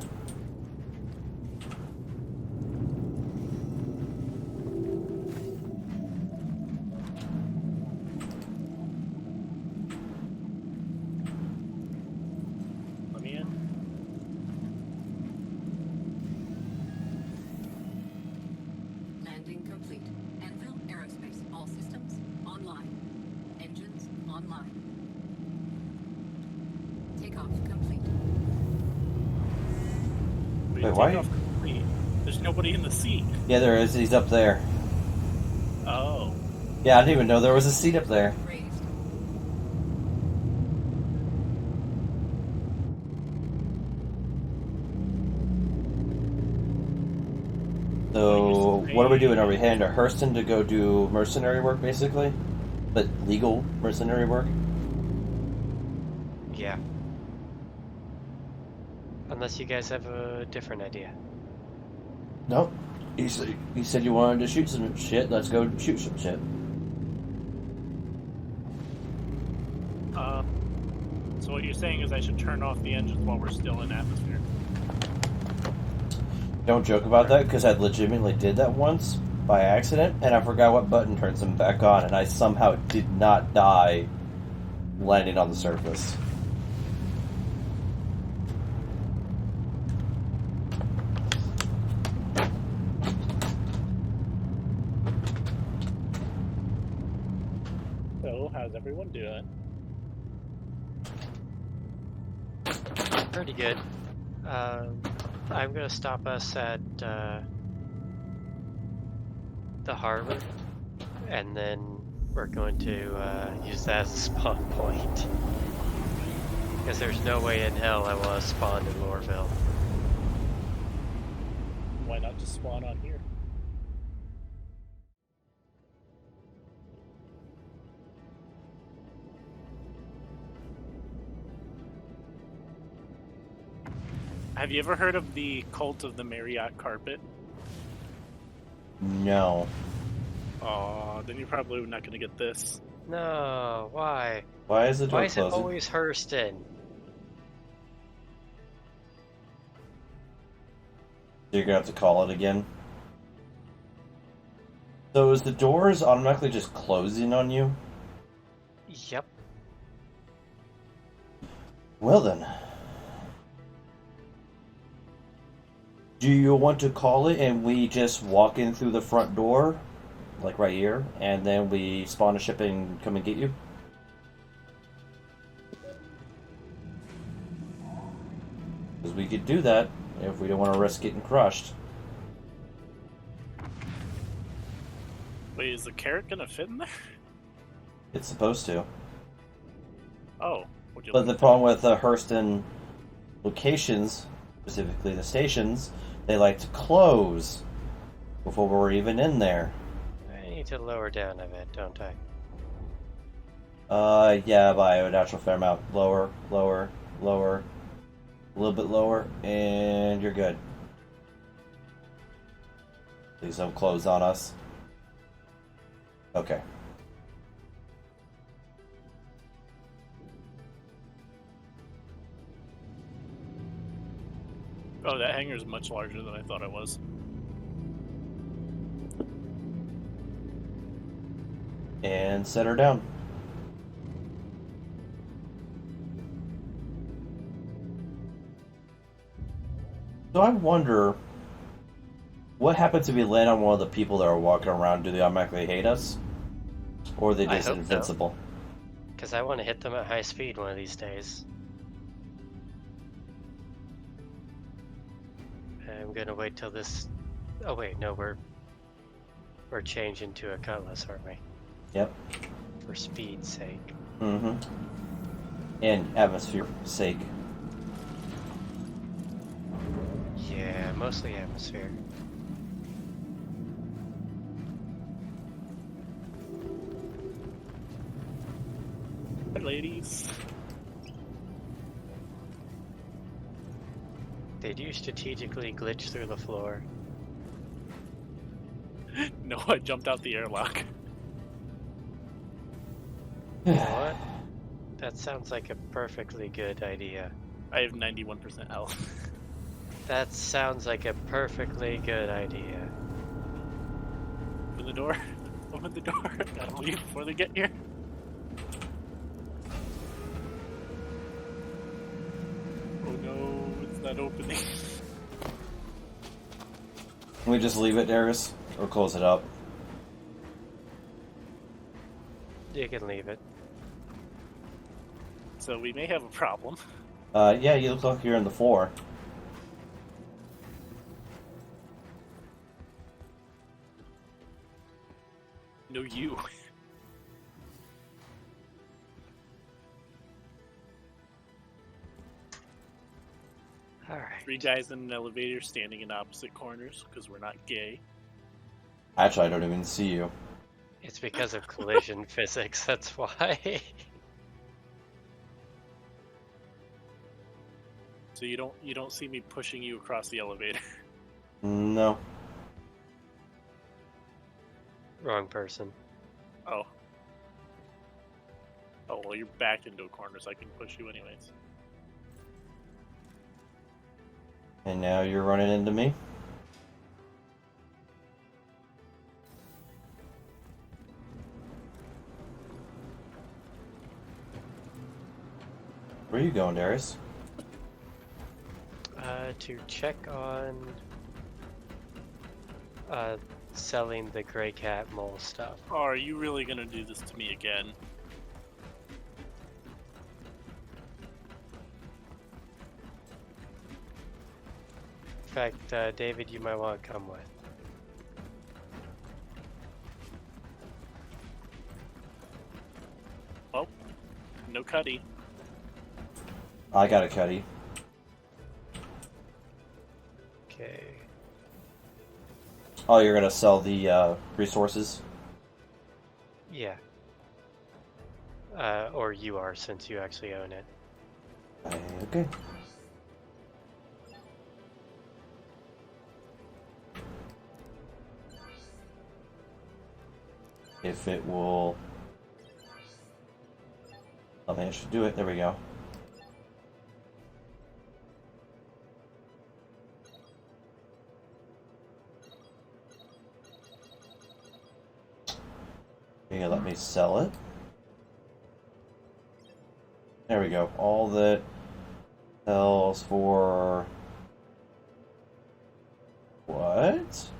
Let me in. Landing complete. Anvil Aerospace. All systems online. Engines online. Takeoff complete. Wait, why? Takeoff complete. There's nobody in the seat. Yeah, there is. He's up there. Oh. Yeah, I didn't even know there was a seat up there. Raised. So, what are we doing? Are we heading to Hurston to go do mercenary work, basically? But legal mercenary work? Yeah. Unless you guys have a different idea. Nope. You said you wanted to shoot some shit. Let's go shoot some shit. So what you're saying is I should turn off the engines while we're still in atmosphere. Don't joke about that, because I legitimately did that once by accident, and I forgot what button turns them back on, and I somehow did not die landing on the surface. So, how's everyone doing? Pretty good. I'm gonna stop us at the harbor, and then we're going to use that as a spawn point. Because there's no way in hell I want to spawn in Loreville. Why not just spawn on here? Have you ever heard of the cult of the Marriott carpet? No. Oh, then you're probably not going to get this. No, why? Why is the door Why is it closing? always Hurston? You're gonna have to call it again. So is the doors automatically just closing on you? Yep. Well then. Do you want to call it and we just walk in through the front door? Like right here? And then we spawn a ship and come and get you? Because we could do that if we don't want to risk getting crushed. Wait, is the carrot going to fit in there? It's supposed to. Oh. Would you But like the problem with the Hurston locations, specifically the stations, they like to close before we're even in there. I need to lower down a bit, don't I? Yeah, by a natural fair amount. Lower, lower, lower. A little bit lower, and you're good. Please don't close on us. Okay. Oh, that hangar is much larger than I thought it was. And set her down. So I wonder, what happens if we land on one of the people that are walking around? Do they automatically hate us? Or are they I just hope so. invincible? Because I want to hit them at high speed one of these days. I'm gonna wait till this... Oh wait, no, we're changing to a cutlass, aren't we? Yep. For speed's sake. Mm-hmm. And atmosphere sake. Yeah, mostly atmosphere. Hi, ladies. They do strategically glitch through the floor. No, I jumped out the airlock. You know what? That sounds like a perfectly good idea. I have 91% health. That sounds like a perfectly good idea. Open the door. Open the door. Gotta leave before they get here. Oh no, it's not opening. Can we just leave it, Darius? Or close it up? You can leave it. So we may have a problem. Yeah, you look like you're in the floor. No, you. Alright. 3 guys in an elevator standing in opposite corners because we're not gay. Actually, I don't even see you. It's because of collision physics, that's why. So you don't see me pushing you across the elevator. No. Wrong person. Oh. Oh, well, you're backed into a corner, so I can push you anyways. And now you're running into me? Where are you going, Darius? To check on selling the gray cat mole stuff. Oh, are you really gonna do this to me again? fact, David, you might want to come with. Oh, no cutty. I got a cutty. Okay. Oh, you're gonna sell the resources? Yeah. Or you are, since you actually own it. Okay. If it will... I think it should do it. There we go. Okay, let me sell it. There we go. All that sells for... What?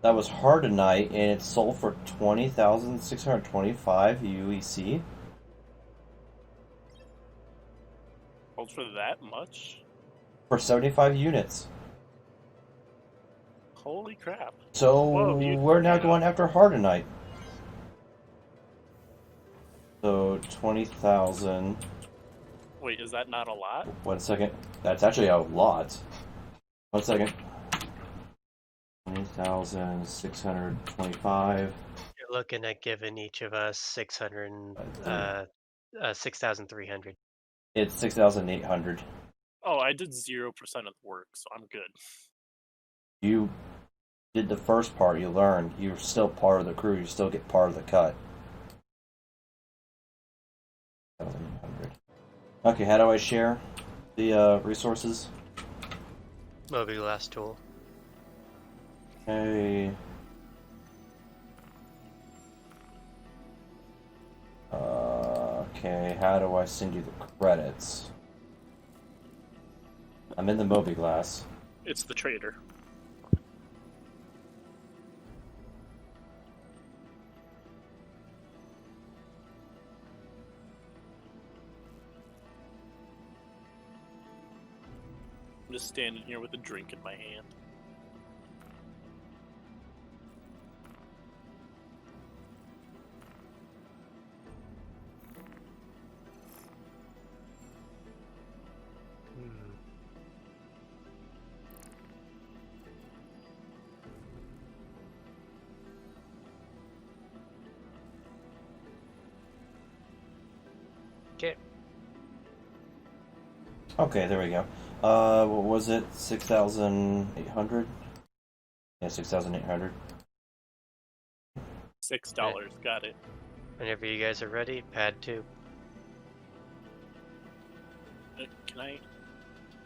That was hard tonight, and it sold for 20,625 UEC. Sold for that much? For 75 units. Holy crap. So Whoa, we're now going after hard tonight. So 20,000. Wait, is that not a lot? 1 second. That's actually a lot. 1 second. 20,625. You're looking at giving each of us 6,300. It's 6,800. Oh, I did 0% of the work, so I'm good. You did the first part, you learned. You're still part of the crew, you still get part of the cut. 6,800. Okay, how do I share the resources? Mobilglass tool. Okay. Okay, how do I send you the credits? I'm in the Mobilglass. It's the trader. I'm just standing here with a drink in my hand. Okay. Okay, there we go. What was it? 6,800? Yeah, 6,800. $6, got it. Whenever you guys are ready, pad 2. Can I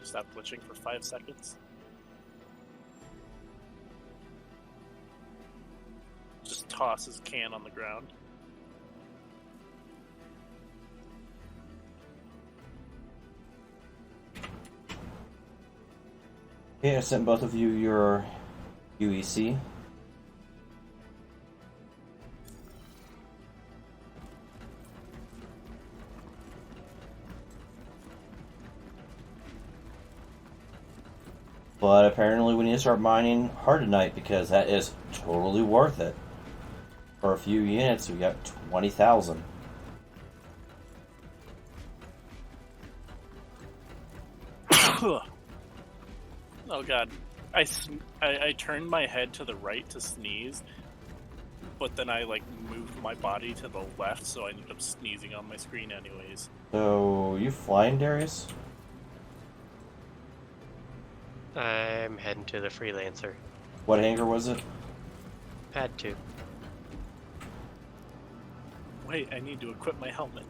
stop glitching for 5 seconds? Just toss his can on the ground. Okay, I sent both of you your UEC. But apparently we need to start mining hard tonight because that is totally worth it. For a few units, we got 20,000. Oh god. I turned my head to the right to sneeze, but then I moved my body to the left, so I ended up sneezing on my screen anyways. So, you flying, Darius? I'm heading to the FreeLancer. What hangar was it? Pad 2. Wait, I need to equip my helmet,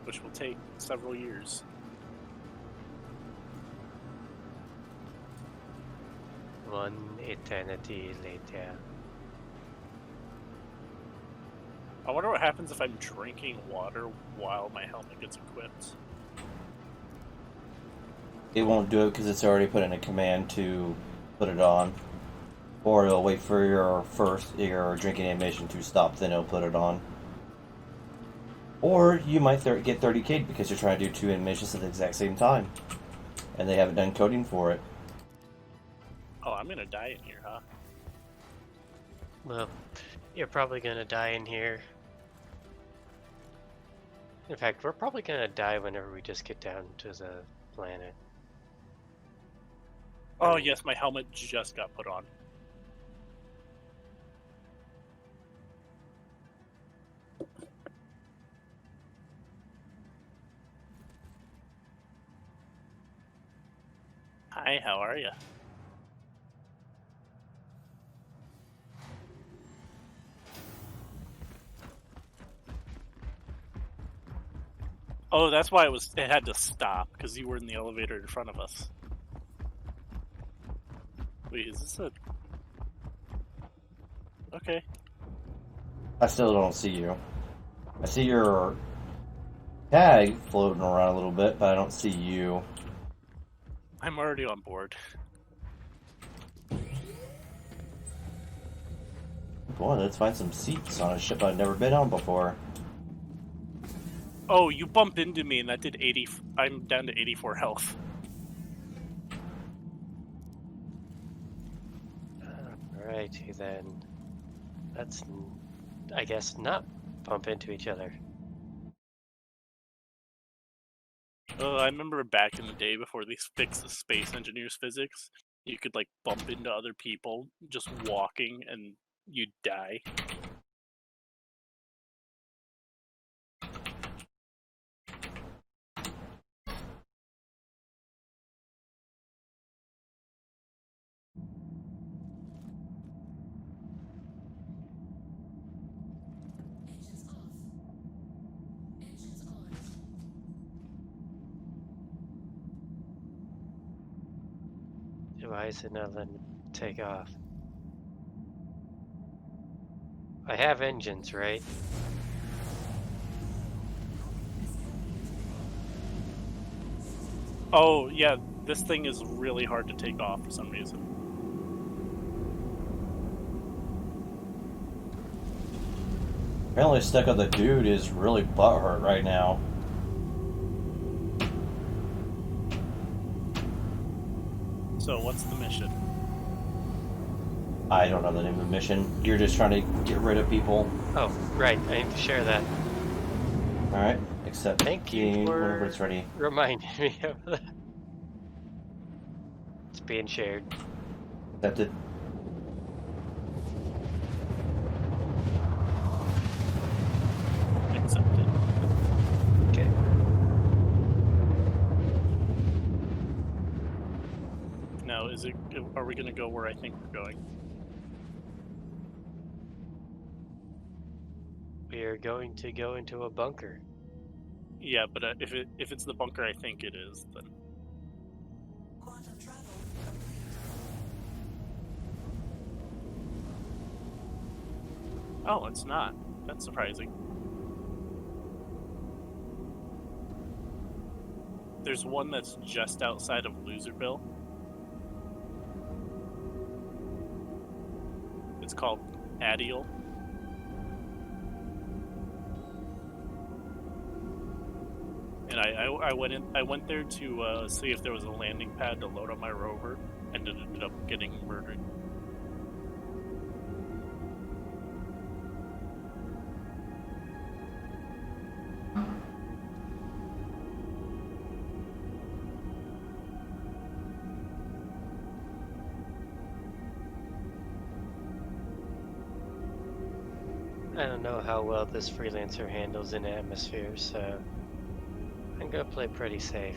which will take several years. One eternity later. I wonder what happens if I'm drinking water while my helmet gets equipped. It won't do it because it's already put in a command to put it on. Or it'll wait for your drinking animation to stop, then it'll put it on. Or you might get 30k'd because you're trying to do 2 animations at the exact same time. And they haven't done coding for it. Oh, I'm gonna die in here, huh? Well, you're probably gonna die in here. In fact, we're probably gonna die whenever we just get down to the planet. Oh, yes, my helmet just got put on. Hi, how are you? Oh, that's why it had to stop, because you were in the elevator in front of us. Wait, is this a... Okay. I still don't see you. I see your tag floating around a little bit, but I don't see you. I'm already on board. Boy, let's find some seats on a ship I've never been on before. Oh, you bumped into me and that did 80... I'm down to 84 health. Alrighty then. Let's, I guess, not bump into each other. Oh, I remember back in the day before they fixed the space engineers physics, you could like bump into other people just walking and you'd die. Engines off. Engines on. Why is it not letting me take off? I have engines, right? Oh, yeah, this thing is really hard to take off for some reason. Apparently, stuck on the dude is really butthurt right now. So, what's the mission? I don't know the name of the mission. You're just trying to get rid of people. Oh, right. I need to share that. Alright, except Thank you whenever for it's ready. reminding me of that. It's being shared. Accepted. Accepted. Okay. Now, are we gonna go where I think we're going? We are going to go into a bunker. Yeah, but if it's the bunker I think it is, then... Quantum travel. Oh, it's not. That's surprising. There's one that's just outside of Loserville. It's called Adiel. And I went there to see if there was a landing pad to load on my rover, and it ended up getting murdered. I don't know how well this freelancer handles in atmosphere, so I'm gonna play pretty safe.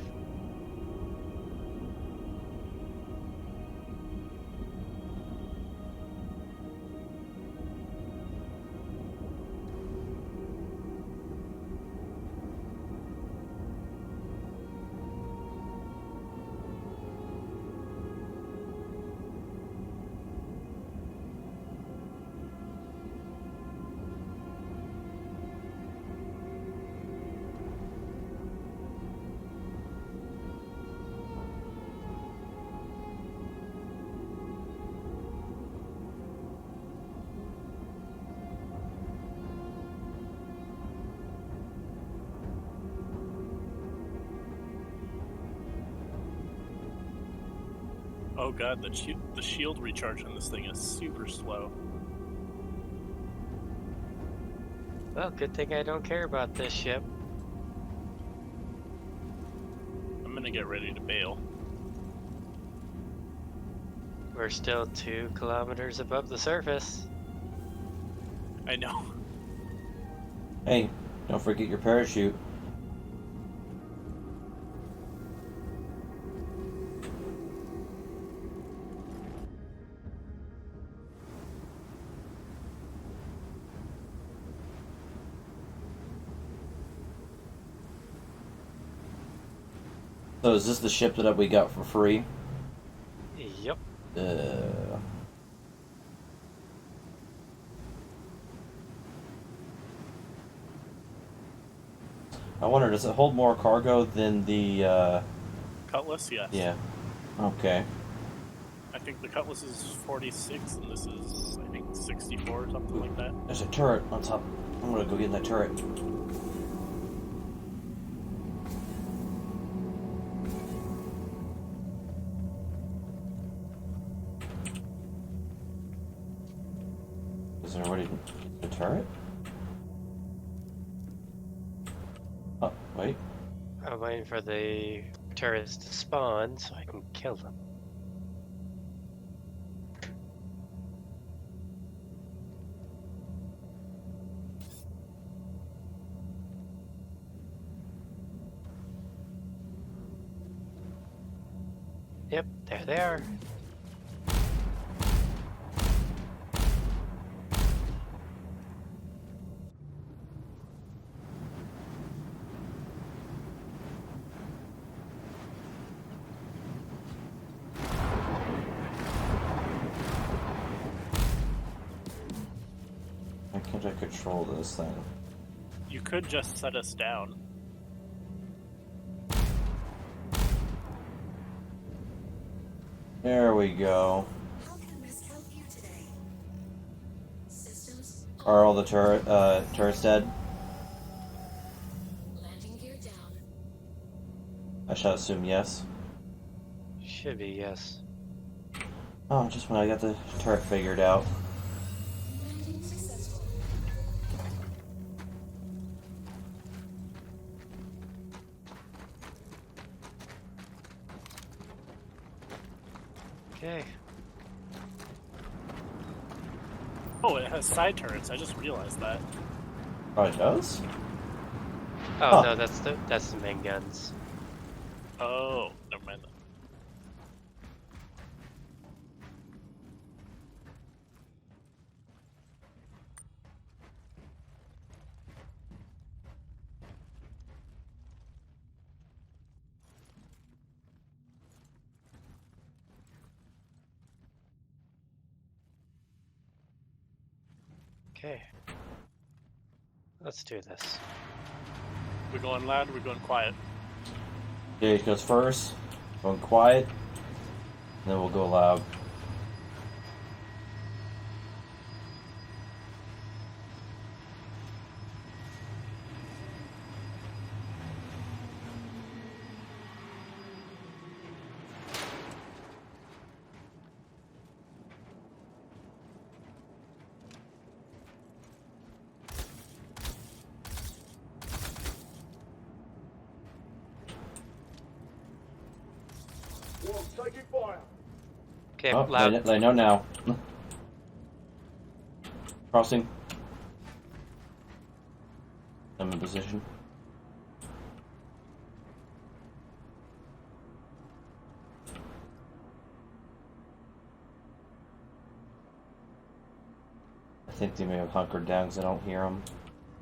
Oh god, the shield recharge on this thing is super slow. Well, good thing I don't care about this ship. I'm gonna get ready to bail. We're still 2 kilometers above the surface. I know. Hey, don't forget your parachute. So is this the ship that we got for free? Yep. I wonder, does it hold more cargo than the, Cutlass, yes. yeah. Okay. I think the Cutlass is 46 and this is, I think, 64 or something like that. There's a turret on top. I'm gonna go get that turret. Is there already a turret? Oh, wait. I'm waiting for the turrets to spawn so I can kill them. Yep, there they are. Why can't I control this thing? You could just set us down. There we go. How can Miss help you today? Systems Are all the turrets dead? landing gear down. I shall assume yes. Should be, yes. Oh, just when I got the turret figured out. Landing successful. Okay. Oh, it has side turrets. I just realized that. Oh, it does? Oh Huh. no, that's the main guns. Oh, never mind that. Okay. Let's do this. We're going loud, we're going quiet. Gage goes first, going quiet, and then we'll go loud. Okay, Oh, loud. they know now. Crossing. I'm in position. I think they may have hunkered down because I don't hear them.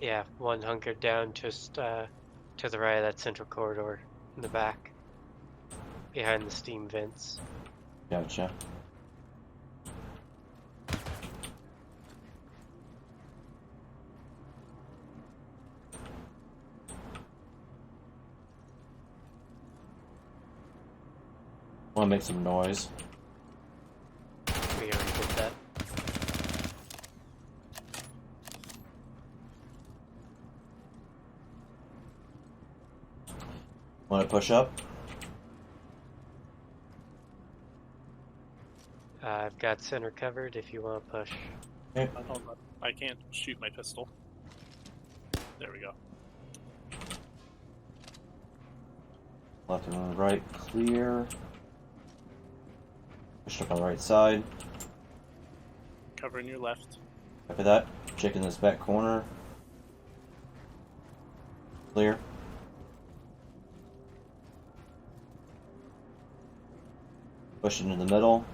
Yeah, one hunkered down just to the right of that central corridor in the back, behind the steam vents. Gotcha. Want to make some noise. We already did that. Want to push up? I've got center covered if you want to push. Okay. Hold on. I can't shoot my pistol. There we go. Left and right, clear. Push up on the right side. Covering your left. After that, checking this back corner. Clear. Push into the middle.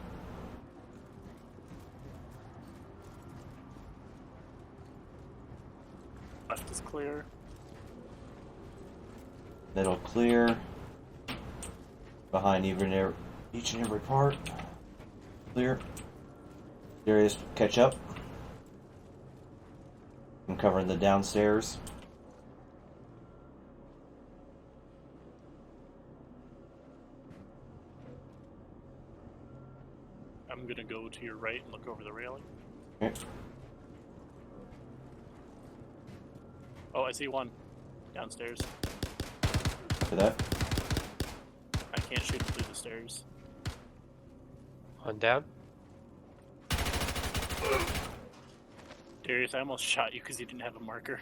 Left is clear. Middle clear. Behind each and every part. Clear. Darius, catch up. I'm covering the downstairs. I'm gonna go to your right and look over the railing. Okay. Oh, I see one. Downstairs. For that. I can't shoot him through the stairs. One down. Darius, I almost shot you because you didn't have a marker.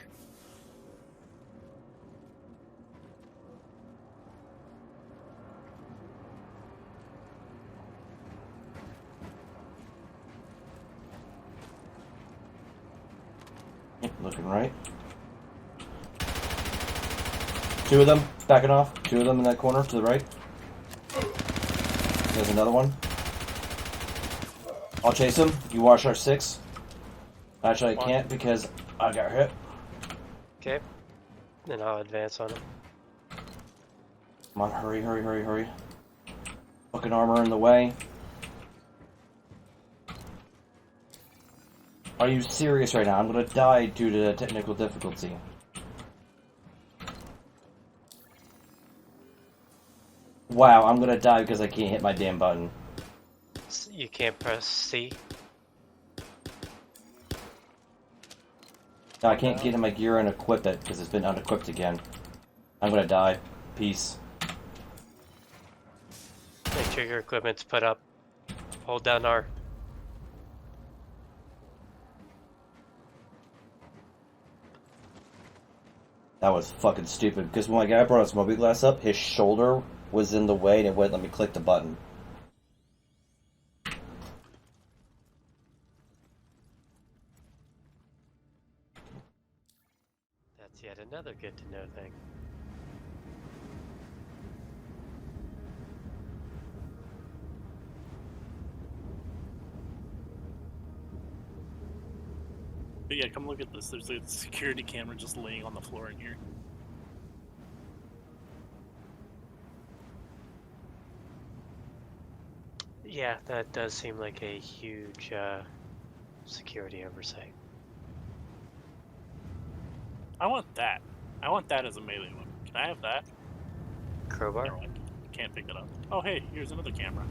Yep, looking right. Two of them, backing off. Two of them in that corner to the right. There's another one. I'll chase him. You watch our 6. Actually, I can't because I got hit. Okay. Then I'll advance on him. Come on, hurry, hurry, hurry, hurry. Fucking armor in the way. Are you serious right now? I'm gonna die due to technical difficulty. Wow, I'm gonna die because I can't hit my damn button. You can't press C. No, I can't get in my gear and equip it because it's been unequipped again. I'm gonna die. Peace. Make sure your equipment's put up. Hold down R. That was fucking stupid because when my guy brought his mobi-glass up, his shoulder was in the way and it wouldn't let me click the button. That's yet another good to know thing. But yeah, come look at this. There's a security camera just laying on the floor in here. Yeah, that does seem like a huge security oversight. I want that. I want that as a melee weapon. Can I have that? Crowbar? No, I can't pick it up. Oh, hey, here's another camera.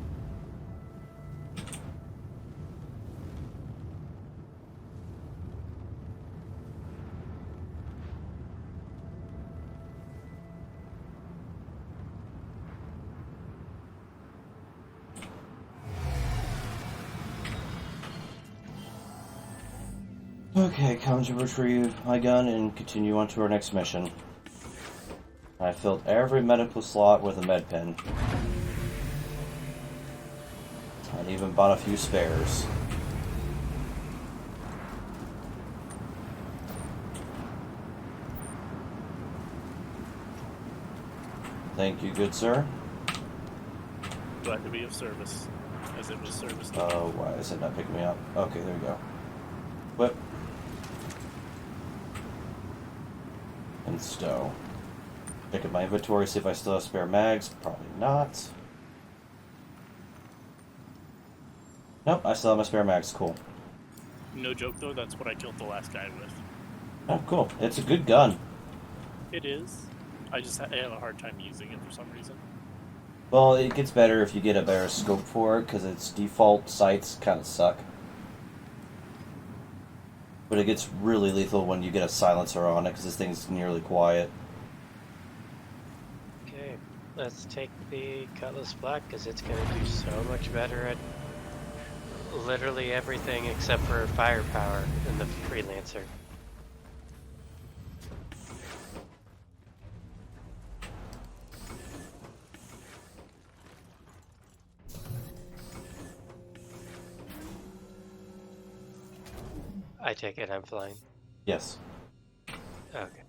Okay, come to retrieve my gun and continue on to our next mission. I filled every medical slot with a med pen. I even bought a few spares. Thank you, good sir. Glad to be of service, as it was service. Oh, why is it not picking me up? Okay, there we go. Whip. And stow. Check at my inventory, see if I still have spare mags. Probably not. Nope, I still have my spare mags. Cool. No joke though, that's what I killed the last guy with. Oh, cool. It's a good gun. It is. I have a hard time using it for some reason. Well, it gets better if you get a better scope for it, because its default sights kind of suck. But it gets really lethal when you get a silencer on it, because this thing's nearly quiet. Okay, let's take the Cutlass Black, because it's going to do so much better at literally everything except for firepower in the FreeLancer. I take it I'm flying. Yes. Okay.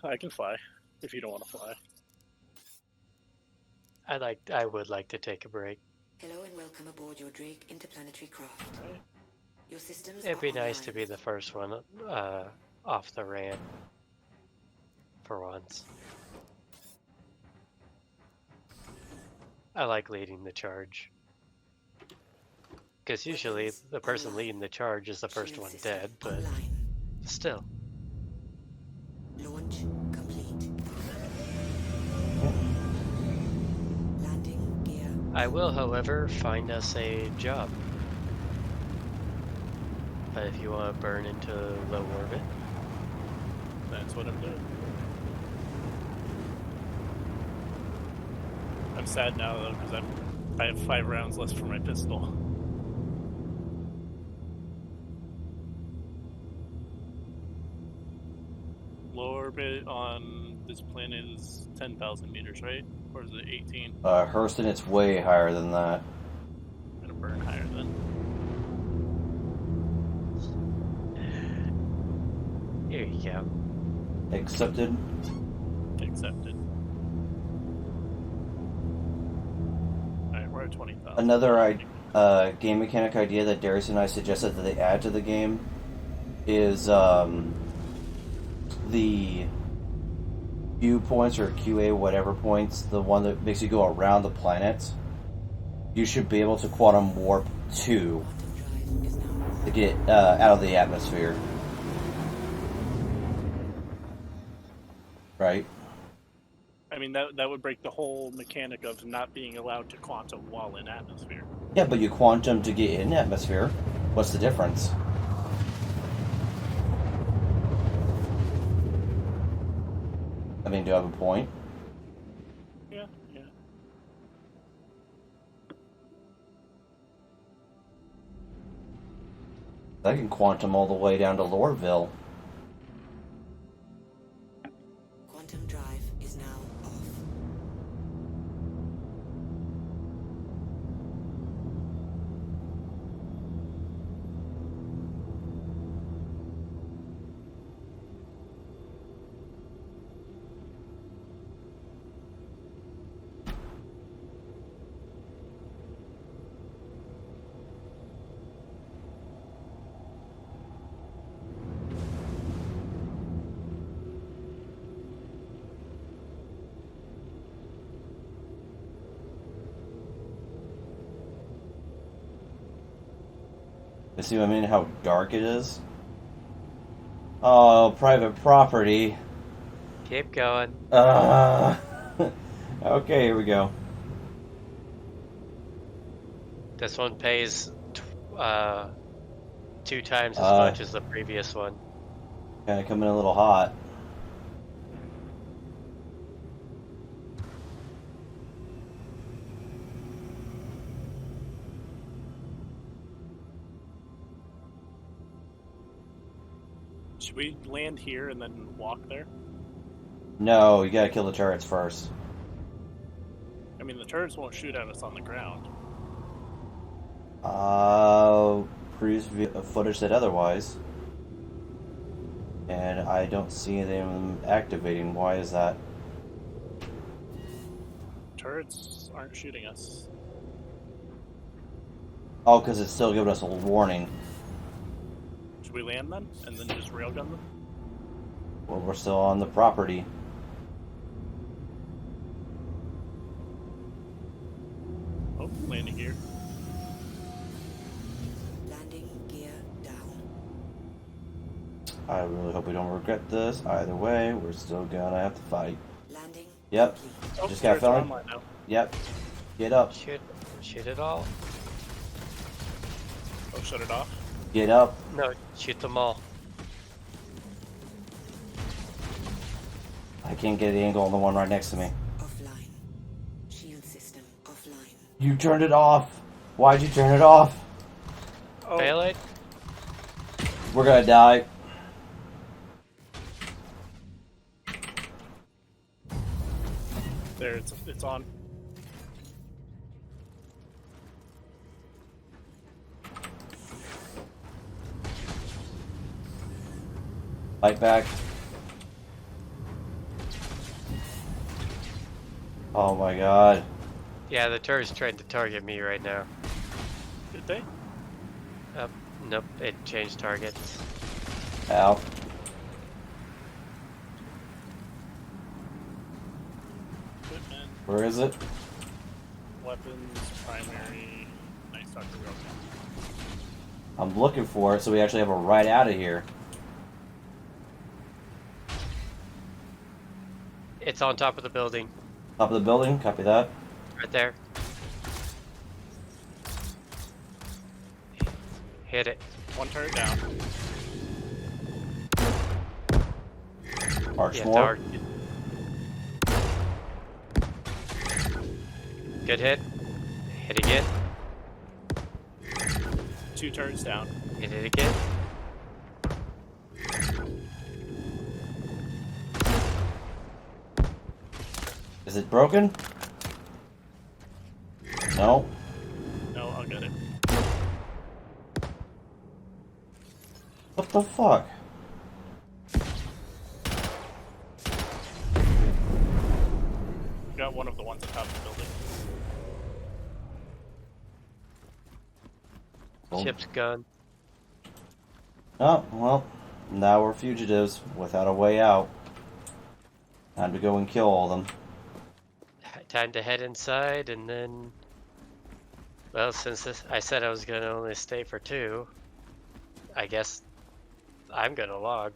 I can fly if you don't want to fly. I would like to take a break. Hello and welcome aboard your Drake interplanetary craft. Right. Your systems It'd are be nice to online. be the first one off the ramp for once. I like leading the charge. Because usually Weapons the person online. leading the charge is the first Shield one system dead, but online. still. Launch complete. Landing gear. I will, however, find us a job. But if you want to burn into low orbit, That's what I'm doing. I'm sad now though because I have 5 rounds left for my pistol. Low orbit on this planet is 10,000 meters, right? Or is it 18? Hurston, it's way higher than that. I'm gonna burn higher then. here you go. Accepted. Accepted. Alright, we're at 20,000. Another game mechanic idea that Darius and I suggested that they add to the game is the Q points or QA whatever points, the one that makes you go around the planet. You should be able to quantum warp to Quantum drive is now. to get out of the atmosphere. Right? I mean, that would break the whole mechanic of not being allowed to quantum while in atmosphere. Yeah, but you quantum to get in atmosphere. What's the difference? I mean, do you have a point? Yeah, yeah. I can quantum all the way down to Loreville. Quantum drive is now off. You see what I mean? How dark it is? Oh, private property. Keep going. Okay, here we go. This one pays 2 times as much as the previous one. Kind of coming in a little hot. Should we land here and then walk there? No, you gotta kill the turrets first. I mean, the turrets won't shoot at us on the ground. Previous footage said otherwise. And I don't see any of them activating. Why is that? Turrets aren't shooting us. Oh, because it's still giving us a warning. Should we land then? And then just railgun them? Well, we're still on the property. Oh, landing here. Landing gear down. I really hope we don't regret this. Either way, we're still gonna have to fight. Landing Yep. complete. Oh, Just got turrets are filling? online now. Yep. Get up. Shoot it all? Oh, shut it off. Get up. No, shoot them all. I can't get the angle on the one right next to me. Offline. Shield system offline. You turned it off. Why'd you turn it off? Oh, Payload? We're gonna die. there, it's on. Fight back. Oh my god. Yeah, the turret's trying to target me right now. Did they? Nope, it changed targets. Ow. Equipment, Where is it? weapons, primary. Nice, Dr. Real. I'm looking for it so we actually have a ride out of here. It's on top of the building, Top of the building, copy that. right there. Hit it. One turret down. Arch Yeah, more. target. Good hit. Hit again. 2 turrets down. Hit it again. Is it broken? No. No, I'll get it. What the fuck? Got one of the ones on top of the building. Oh. Ship's gone. Oh, well, now we're fugitives without a way out. Time to go and kill all of them. Time to head inside and then... Well, since I said I was gonna only stay for 2, I guess I'm gonna log.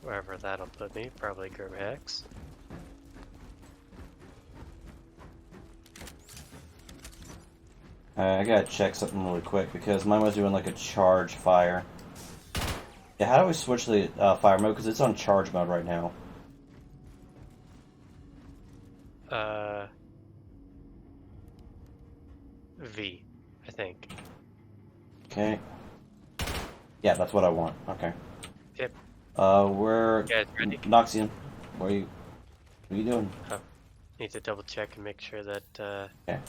Wherever that'll put me, probably Grim Hex. I gotta check something really quick because mine was doing like a charge fire. Yeah, how do we switch the fire mode? Because it's on charge mode right now. V, I think. Okay. Yeah, that's what I want. Okay. Yep. We're... You guys ready? Noxian, what are you doing? Need to double check and make sure that Okay.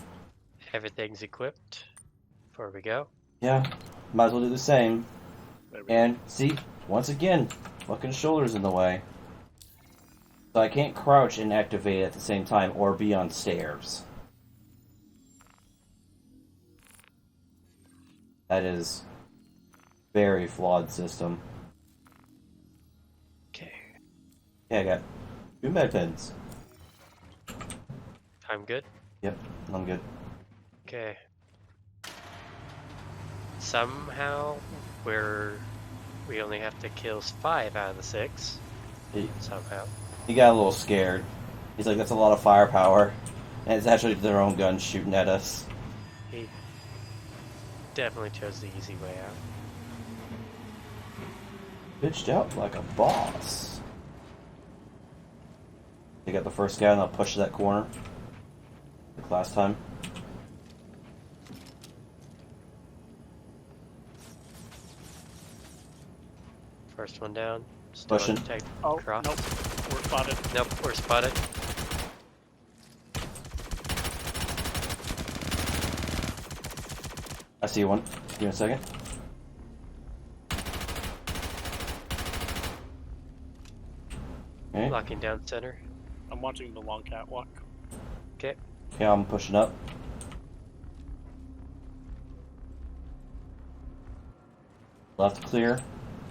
everything's equipped before we go. Yeah, might as well do the same. There we go. And, see, once again, fucking shoulders in the way. So I can't crouch and activate at the same time or be on stairs. That is very flawed system. Okay. Yeah, I got 2 med pens. I'm good? Yep, I'm good. Okay. Somehow, we only have to kill 5 out of the 6. Somehow. He got a little scared. He's like, that's a lot of firepower. And it's actually their own guns shooting at us. He definitely chose the easy way out. Bitched out like a boss. They got the first guy and I'll push that corner. Like last time. First one down. Still Pushing. undetected. Oh, Cross. nope. We're spotted. Nope, we're spotted. I see one. Give me a second. Okay. Locking down center. I'm watching the long catwalk. Okay. Okay, I'm pushing up. Left clear.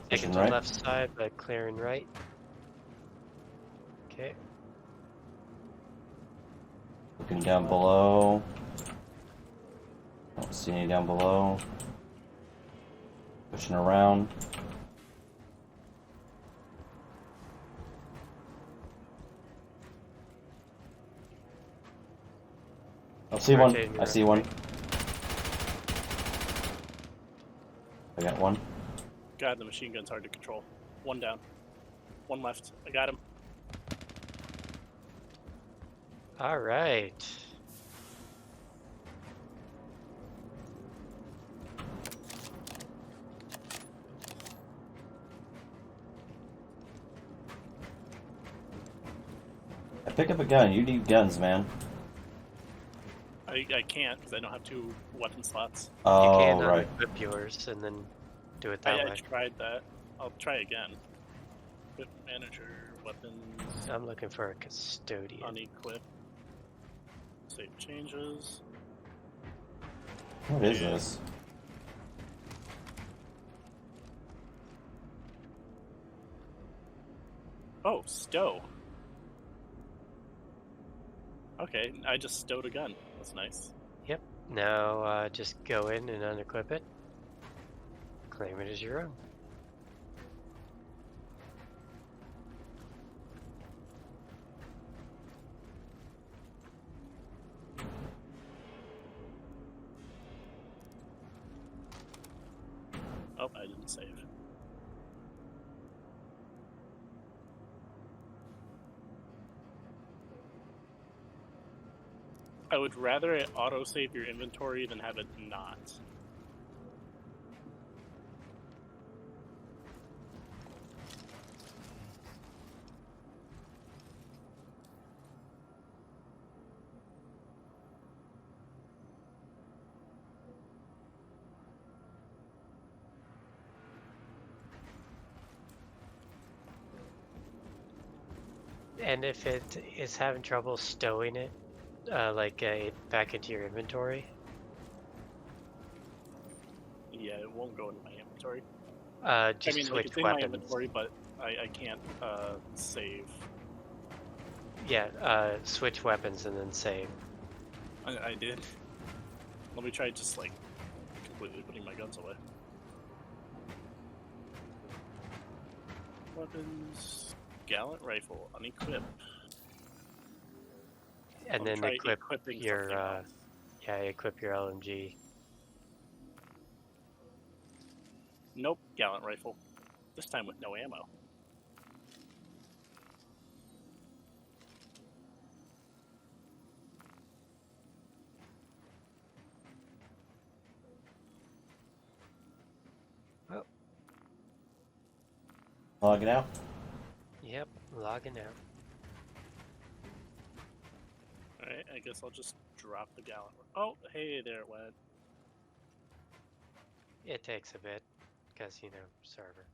Taking Pushing to right. the left side, but clearing right. Okay. Looking down below. Don't see any down below. Pushing around. I see one. Rotating I see one. I got one. God, the machine gun's hard to control. One down. One left. I got him. All right. Pick up a gun. You need guns, man. I can't because I don't have 2 weapon slots. Oh, You can right. unequip yours and then do it that I way. tried that. I'll try again. Equip manager, weapons, I'm looking for a custodian. unequip, save changes. What is Yeah. this? Oh, stow. Okay, I just stowed a gun. That's nice. Yep. Now just go in and unequip it. Claim it as your own. Oh, I didn't save. I would rather it auto-save your inventory than have it not. And if it is having trouble stowing it, back into your inventory, Yeah, it won't go into my inventory. just I mean, like, switch it's in my weapons. inventory, but I can't save. Yeah, switch weapons and then save. I did. Let me try just, like, completely putting my guns away. Weapons, gallant rifle, unequip. And I'll then try equip equipping your something else. equip your LMG. Nope, gallant rifle. This time with no ammo. Log it out. Yep, logging out. Alright, I guess I'll just drop the gallant. Oh, hey, there it went. It takes a bit, because, server.